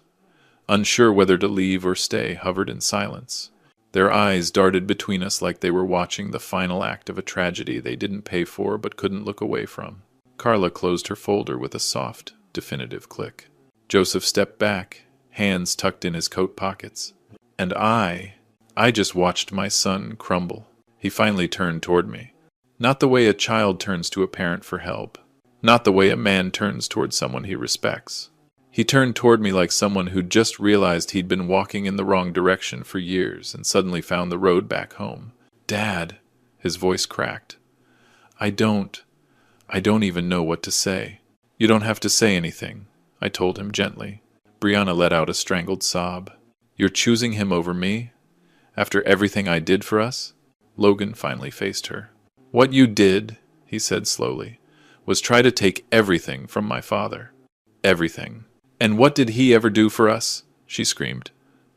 unsure whether to leave or stay, hovered in silence. Their eyes darted between us like they were watching the final act of a tragedy they didn't pay for but couldn't look away from. Carla closed her folder with a soft, definitive click. Joseph stepped back, hands tucked in his coat pockets. And I just watched my son crumble. He finally turned toward me. Not the way a child turns to a parent for help. Not the way a man turns toward someone he respects. He turned toward me like someone who'd just realized he'd been walking in the wrong direction for years and suddenly found the road back home. Dad, his voice cracked. I don't even know what to say. You don't have to say anything, I told him gently. Brianna let out a strangled sob. You're choosing him over me? After everything I did for us? Logan finally faced her. What you did, he said slowly, was try to take everything from my father. Everything. And what did he ever do for us? She screamed.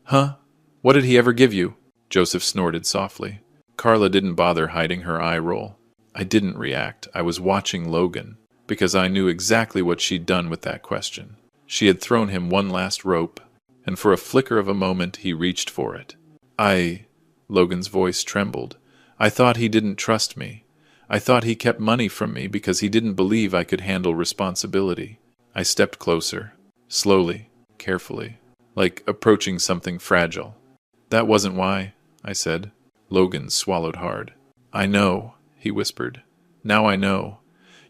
Huh? What did he ever give you? Joseph snorted softly. Carla didn't bother hiding her eye roll. I didn't react. I was watching Logan, because I knew exactly what she'd done with that question. She had thrown him one last rope, and for a flicker of a moment he reached for it. Logan's voice trembled. I thought he didn't trust me. I thought he kept money from me because he didn't believe I could handle responsibility. I stepped closer. Slowly, carefully, like approaching something fragile. That wasn't why, I said. Logan swallowed hard. I know, he whispered. Now I know.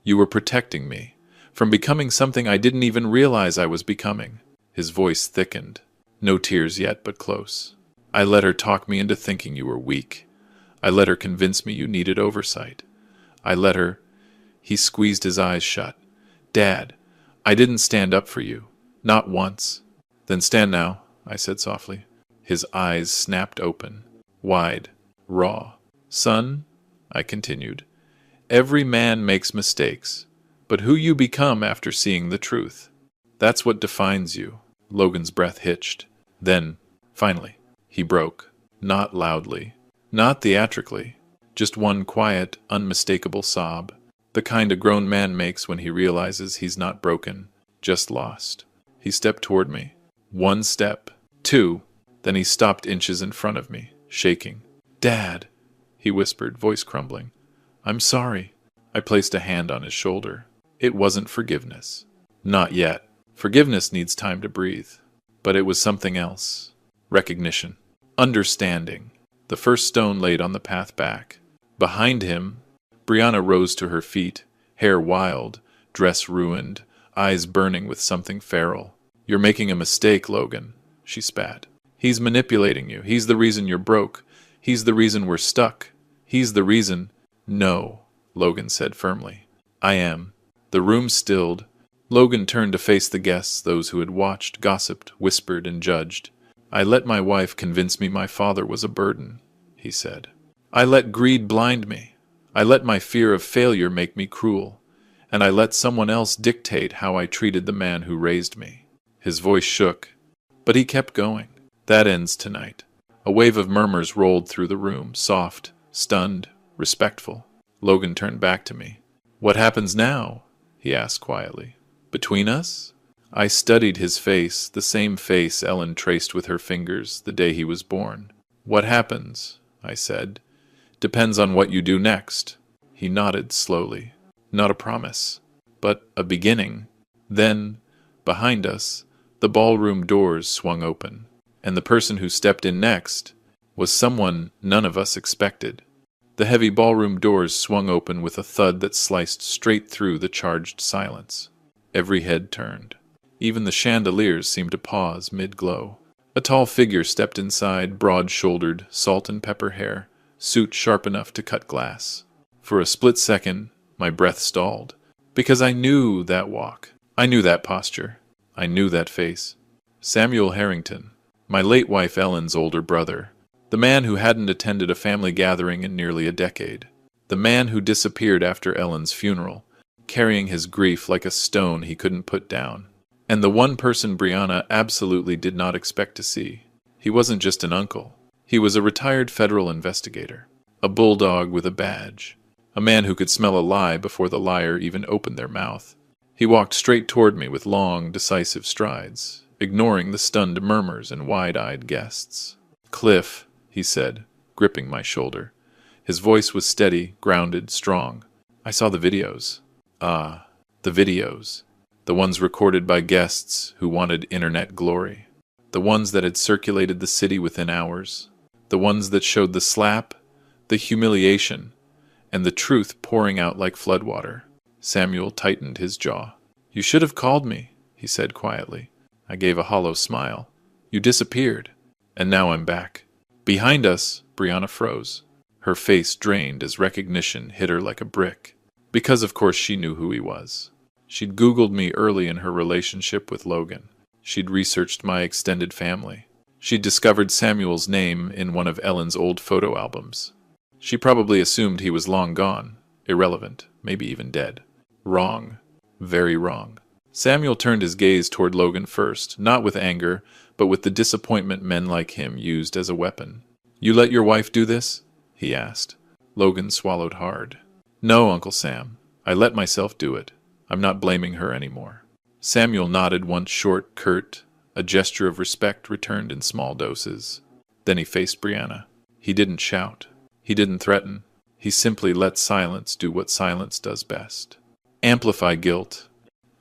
You were protecting me from becoming something I didn't even realize I was becoming. His voice thickened. No tears yet, but close. I let her talk me into thinking you were weak. I let her convince me you needed oversight. I let her... He squeezed his eyes shut. Dad, I didn't stand up for you. Not once. Then stand now, I said softly. His eyes snapped open, wide, raw. Son, I continued, every man makes mistakes, but who you become after seeing the truth, that's what defines you. Logan's breath hitched. Then, finally, he broke. Not loudly, not theatrically, just one quiet, unmistakable sob, the kind a grown man makes when he realizes he's not broken, just lost. He stepped toward me. 1 step, 2, then he stopped inches in front of me, shaking. Dad, he whispered, voice crumbling. I'm sorry. I placed a hand on his shoulder. It wasn't forgiveness. Not yet. Forgiveness needs time to breathe. But it was something else. Recognition. Understanding. The first stone laid on the path back. Behind him, Brianna rose to her feet, hair wild, dress ruined, eyes burning with something feral. "You're making a mistake, Logan," she spat. "He's manipulating you. He's the reason you're broke. He's the reason we're stuck. He's the reason—" "No," Logan said firmly. "I am." The room stilled. Logan turned to face the guests, those who had watched, gossiped, whispered, and judged. "I let my wife convince me my father was a burden," he said. "I let greed blind me. I let my fear of failure make me cruel. And I let someone else dictate how I treated the man who raised me." His voice shook, but he kept going. "That ends tonight." A wave of murmurs rolled through the room, soft, stunned, respectful. Logan turned back to me. "What happens now?" he asked quietly. "Between us?" I studied his face, the same face Ellen traced with her fingers the day he was born. "What happens," I said, "depends on what you do next." He nodded slowly. "Not a promise, but a beginning." Then, behind us, the ballroom doors swung open, and the person who stepped in next was someone none of us expected. The heavy ballroom doors swung open with a thud that sliced straight through the charged silence. Every head turned. Even the chandeliers seemed to pause mid-glow. A tall figure stepped inside, broad-shouldered, salt and pepper hair, suit sharp enough to cut glass. For a split second, my breath stalled, because I knew that walk. I knew that posture. I knew that face. Samuel Harrington, my late wife Ellen's older brother. The man who hadn't attended a family gathering in nearly a decade. The man who disappeared after Ellen's funeral, carrying his grief like a stone he couldn't put down. And the one person Brianna absolutely did not expect to see. He wasn't just an uncle. He was a retired federal investigator. A bulldog with a badge. A man who could smell a lie before the liar even opened their mouth. He walked straight toward me with long, decisive strides, ignoring the stunned murmurs and wide-eyed guests. "Cliff," he said, gripping my shoulder. His voice was steady, grounded, strong. "I saw the videos." Ah, the videos. The ones recorded by guests who wanted internet glory. The ones that had circulated the city within hours. The ones that showed the slap, the humiliation, and the truth pouring out like floodwater. Samuel tightened his jaw. "You should have called me," he said quietly. I gave a hollow smile. "You disappeared, and now I'm back." Behind us, Brianna froze. Her face drained as recognition hit her like a brick. Because of course she knew who he was. She'd Googled me early in her relationship with Logan. She'd researched my extended family. She'd discovered Samuel's name in one of Ellen's old photo albums. She probably assumed he was long gone, irrelevant, maybe even dead. Wrong. Very wrong. Samuel turned his gaze toward Logan first, not with anger, but with the disappointment men like him used as a weapon. "You let your wife do this?" he asked. Logan swallowed hard. "No, Uncle Sam. I let myself do it. I'm not blaming her anymore." Samuel nodded once short, curt, a gesture of respect returned in small doses. Then he faced Brianna. He didn't shout. He didn't threaten. He simply let silence do what silence does best. Amplify guilt.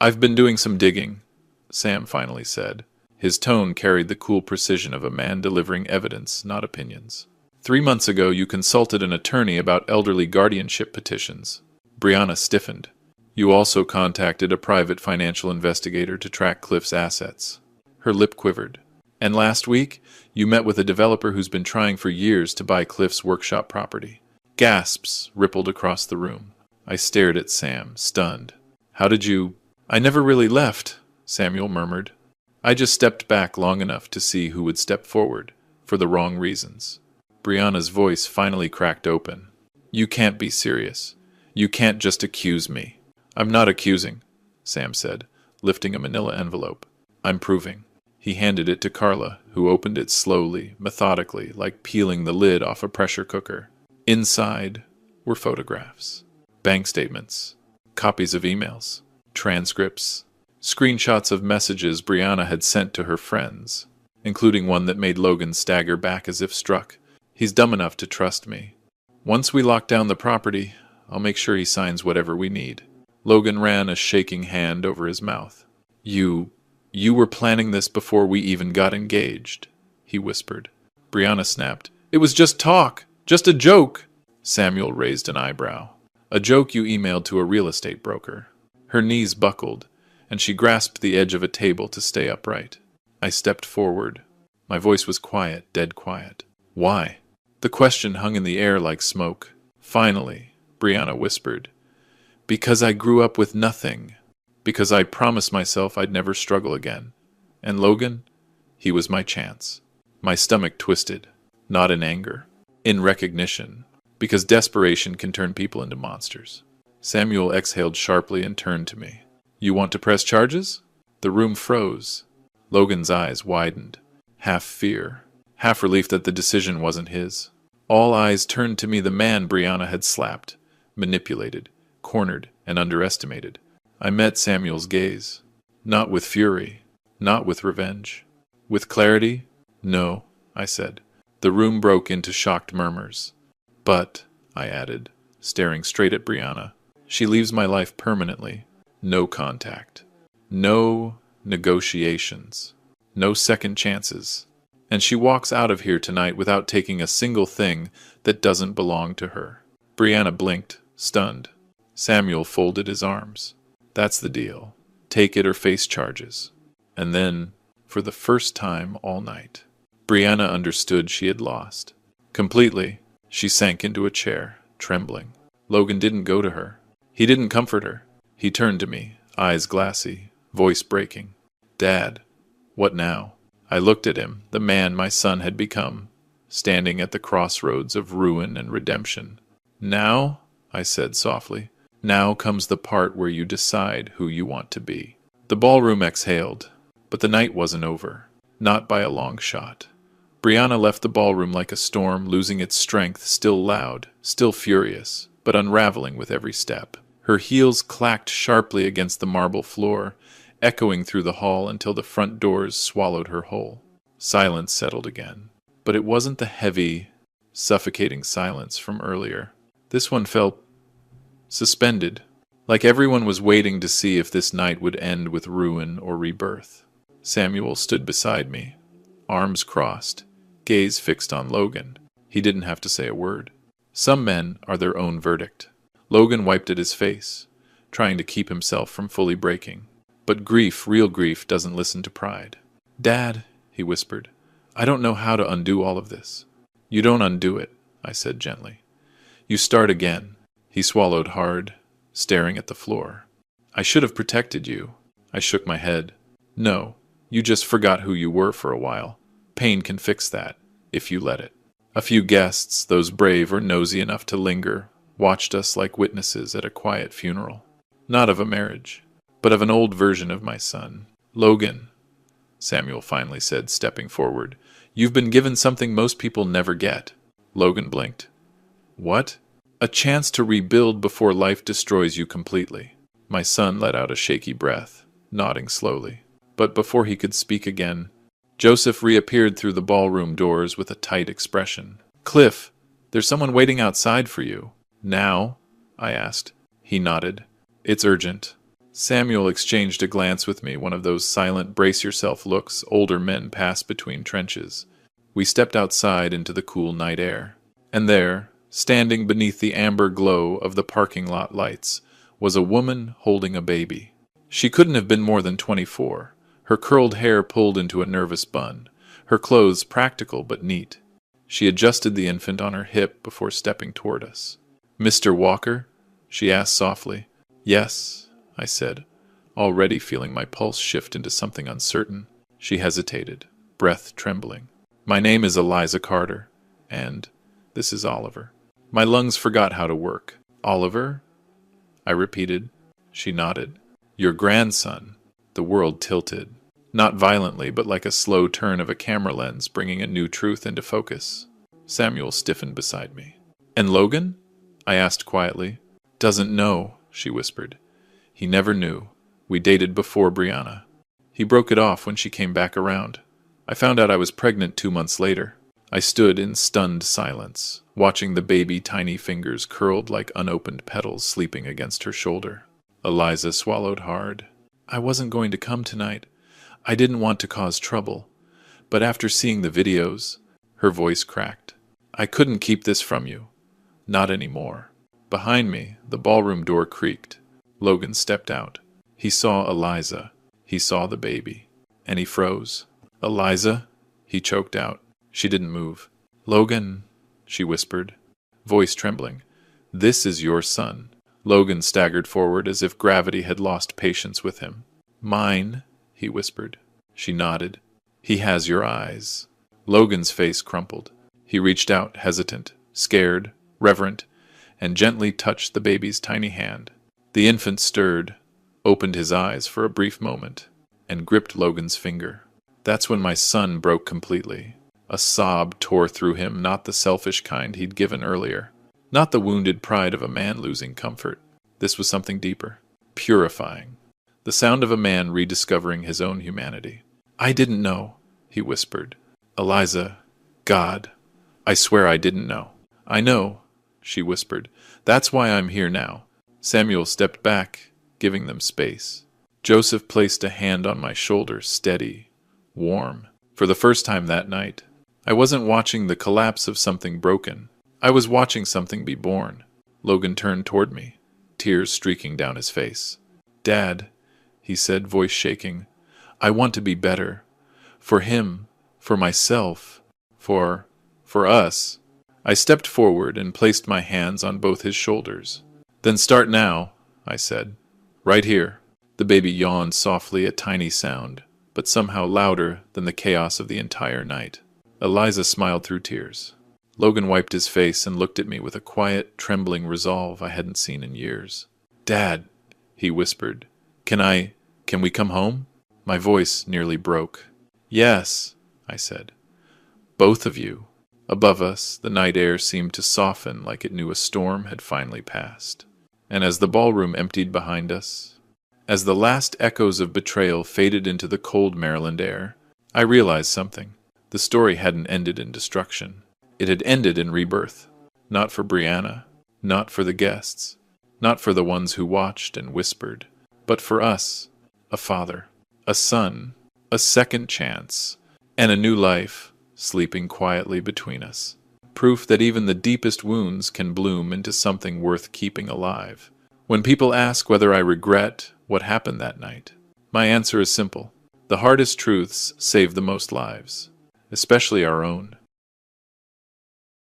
"I've been doing some digging," Sam finally said. His tone carried the cool precision of a man delivering evidence, not opinions. 3 months ago, you consulted an attorney about elderly guardianship petitions. Brianna stiffened. You also contacted a private financial investigator to track Cliff's assets. Her lip quivered. And last week, you met with a developer who's been trying for years to buy Cliff's workshop property. Gasps rippled across the room. I stared at Sam, stunned. "How did you—" "I never really left," Samuel murmured. "I just stepped back long enough to see who would step forward, for the wrong reasons." Brianna's voice finally cracked open. "You can't be serious. You can't just accuse me." "I'm not accusing," Sam said, lifting a manila envelope. "I'm proving." He handed it to Carla, who opened it slowly, methodically, like peeling the lid off a pressure cooker. Inside were photographs, bank statements, copies of emails, transcripts, screenshots of messages Brianna had sent to her friends, including one that made Logan stagger back as if struck. "He's dumb enough to trust me. Once we lock down the property, I'll make sure he signs whatever we need." Logan ran a shaking hand over his mouth. You were planning this before we even got engaged," he whispered. Brianna snapped. "It was just talk. Just a joke." Samuel raised an eyebrow. "A joke you emailed to a real estate broker." Her knees buckled, and she grasped the edge of a table to stay upright. I stepped forward. My voice was quiet, dead quiet. Why? The question hung in the air like smoke. Finally, Brianna whispered, because I grew up with nothing. Because I promised myself I'd never struggle again. And Logan? He was my chance. My stomach twisted, not in anger, in recognition, because desperation can turn people into monsters. Samuel exhaled sharply and turned to me. You want to press charges? The room froze. Logan's eyes widened, half fear, half relief that the decision wasn't his. All eyes turned to me, the man Brianna had slapped, manipulated, cornered, and underestimated. I met Samuel's gaze. Not with fury, not with revenge. With clarity? No, I said. The room broke into shocked murmurs. But, I added, staring straight at Brianna, she leaves my life permanently. No contact. No negotiations. No second chances. And she walks out of here tonight without taking a single thing that doesn't belong to her. Brianna blinked, stunned. Samuel folded his arms. That's the deal. Take it or face charges. And then, for the first time all night, Brianna understood she had lost. Completely, she sank into a chair, trembling. Logan didn't go to her. He didn't comfort her. He turned to me, eyes glassy, voice breaking. Dad, what now? I looked at him, the man my son had become, standing at the crossroads of ruin and redemption. Now, I said softly, now comes the part where you decide who you want to be. The ballroom exhaled, but the night wasn't over, not by a long shot. Brianna left the ballroom like a storm, losing its strength, still loud, still furious, but unraveling with every step. Her heels clacked sharply against the marble floor, echoing through the hall until the front doors swallowed her whole. Silence settled again, but it wasn't the heavy, suffocating silence from earlier. This one felt suspended, like everyone was waiting to see if this night would end with ruin or rebirth. Samuel stood beside me, arms crossed, gaze fixed on Logan. He didn't have to say a word. Some men are their own verdict. Logan wiped at his face, trying to keep himself from fully breaking. But grief, real grief, doesn't listen to pride. Dad, he whispered, I don't know how to undo all of this. You don't undo it, I said gently. You start again. He swallowed hard, staring at the floor. I should have protected you. I shook my head. No, you just forgot who you were for a while. Pain can fix that, if you let it. A few guests, those brave or nosy enough to linger, watched us like witnesses at a quiet funeral. Not of a marriage, but of an old version of my son. Logan, Samuel finally said, stepping forward, you've been given something most people never get. Logan blinked. What? A chance to rebuild before life destroys you completely. My son let out a shaky breath, nodding slowly. But before he could speak again, Joseph reappeared through the ballroom doors with a tight expression. Cliff, there's someone waiting outside for you. Now? I asked. He nodded. It's urgent. Samuel exchanged a glance with me, one of those silent brace-yourself looks older men pass between trenches. We stepped outside into the cool night air. And there, standing beneath the amber glow of the parking lot lights, was a woman holding a baby. She couldn't have been more than 24, her curled hair pulled into a nervous bun, her clothes practical but neat. She adjusted the infant on her hip before stepping toward us. Mr. Walker? She asked softly. Yes, I said, already feeling my pulse shift into something uncertain. She hesitated, breath trembling. My name is Eliza Carter, and this is Oliver. My lungs forgot how to work. Oliver? I repeated. She nodded. Your grandson. The world tilted. Not violently, but like a slow turn of a camera lens bringing a new truth into focus. Samuel stiffened beside me. And Logan? I asked quietly. Doesn't know, she whispered. He never knew. We dated before Brianna. He broke it off when she came back around. I found out I was pregnant 2 months later. I stood in stunned silence, watching the baby tiny fingers curled like unopened petals sleeping against her shoulder. Eliza swallowed hard. I wasn't going to come tonight. I didn't want to cause trouble. But after seeing the videos, her voice cracked. I couldn't keep this from you. Not anymore. Behind me, the ballroom door creaked. Logan stepped out. He saw Eliza. He saw the baby. And he froze. Eliza? He choked out. She didn't move. Logan, she whispered, voice trembling. This is your son. Logan staggered forward as if gravity had lost patience with him. Mine, he whispered. She nodded. He has your eyes. Logan's face crumpled. He reached out, hesitant, scared, reverent, and gently touched the baby's tiny hand. The infant stirred, opened his eyes for a brief moment, and gripped Logan's finger. That's when my son broke completely. A sob tore through him, not the selfish kind he'd given earlier, not the wounded pride of a man losing comfort. This was something deeper, purifying. The sound of a man rediscovering his own humanity. I didn't know, he whispered. Eliza, God, I swear I didn't know. I know, she whispered. That's why I'm here now. Samuel stepped back, giving them space. Joseph placed a hand on my shoulder, steady, warm. For the first time that night, I wasn't watching the collapse of something broken. I was watching something be born. Logan turned toward me, tears streaking down his face. Dad, he said, voice shaking, I want to be better. For him, for myself, for us. I stepped forward and placed my hands on both his shoulders. Then start now, I said. Right here. The baby yawned softly, a tiny sound, but somehow louder than the chaos of the entire night. Eliza smiled through tears. Logan wiped his face and looked at me with a quiet, trembling resolve I hadn't seen in years. Dad, he whispered, can we come home? My voice nearly broke. Yes, I said. Both of you. Above us, the night air seemed to soften like it knew a storm had finally passed. And as the ballroom emptied behind us, as the last echoes of betrayal faded into the cold Maryland air, I realized something. The story hadn't ended in destruction. It had ended in rebirth. Not for Brianna, not for the guests, not for the ones who watched and whispered, but for us, a father, a son, a second chance, and a new life sleeping quietly between us. Proof that even the deepest wounds can bloom into something worth keeping alive. When people ask whether I regret what happened that night, my answer is simple. The hardest truths save the most lives, especially our own.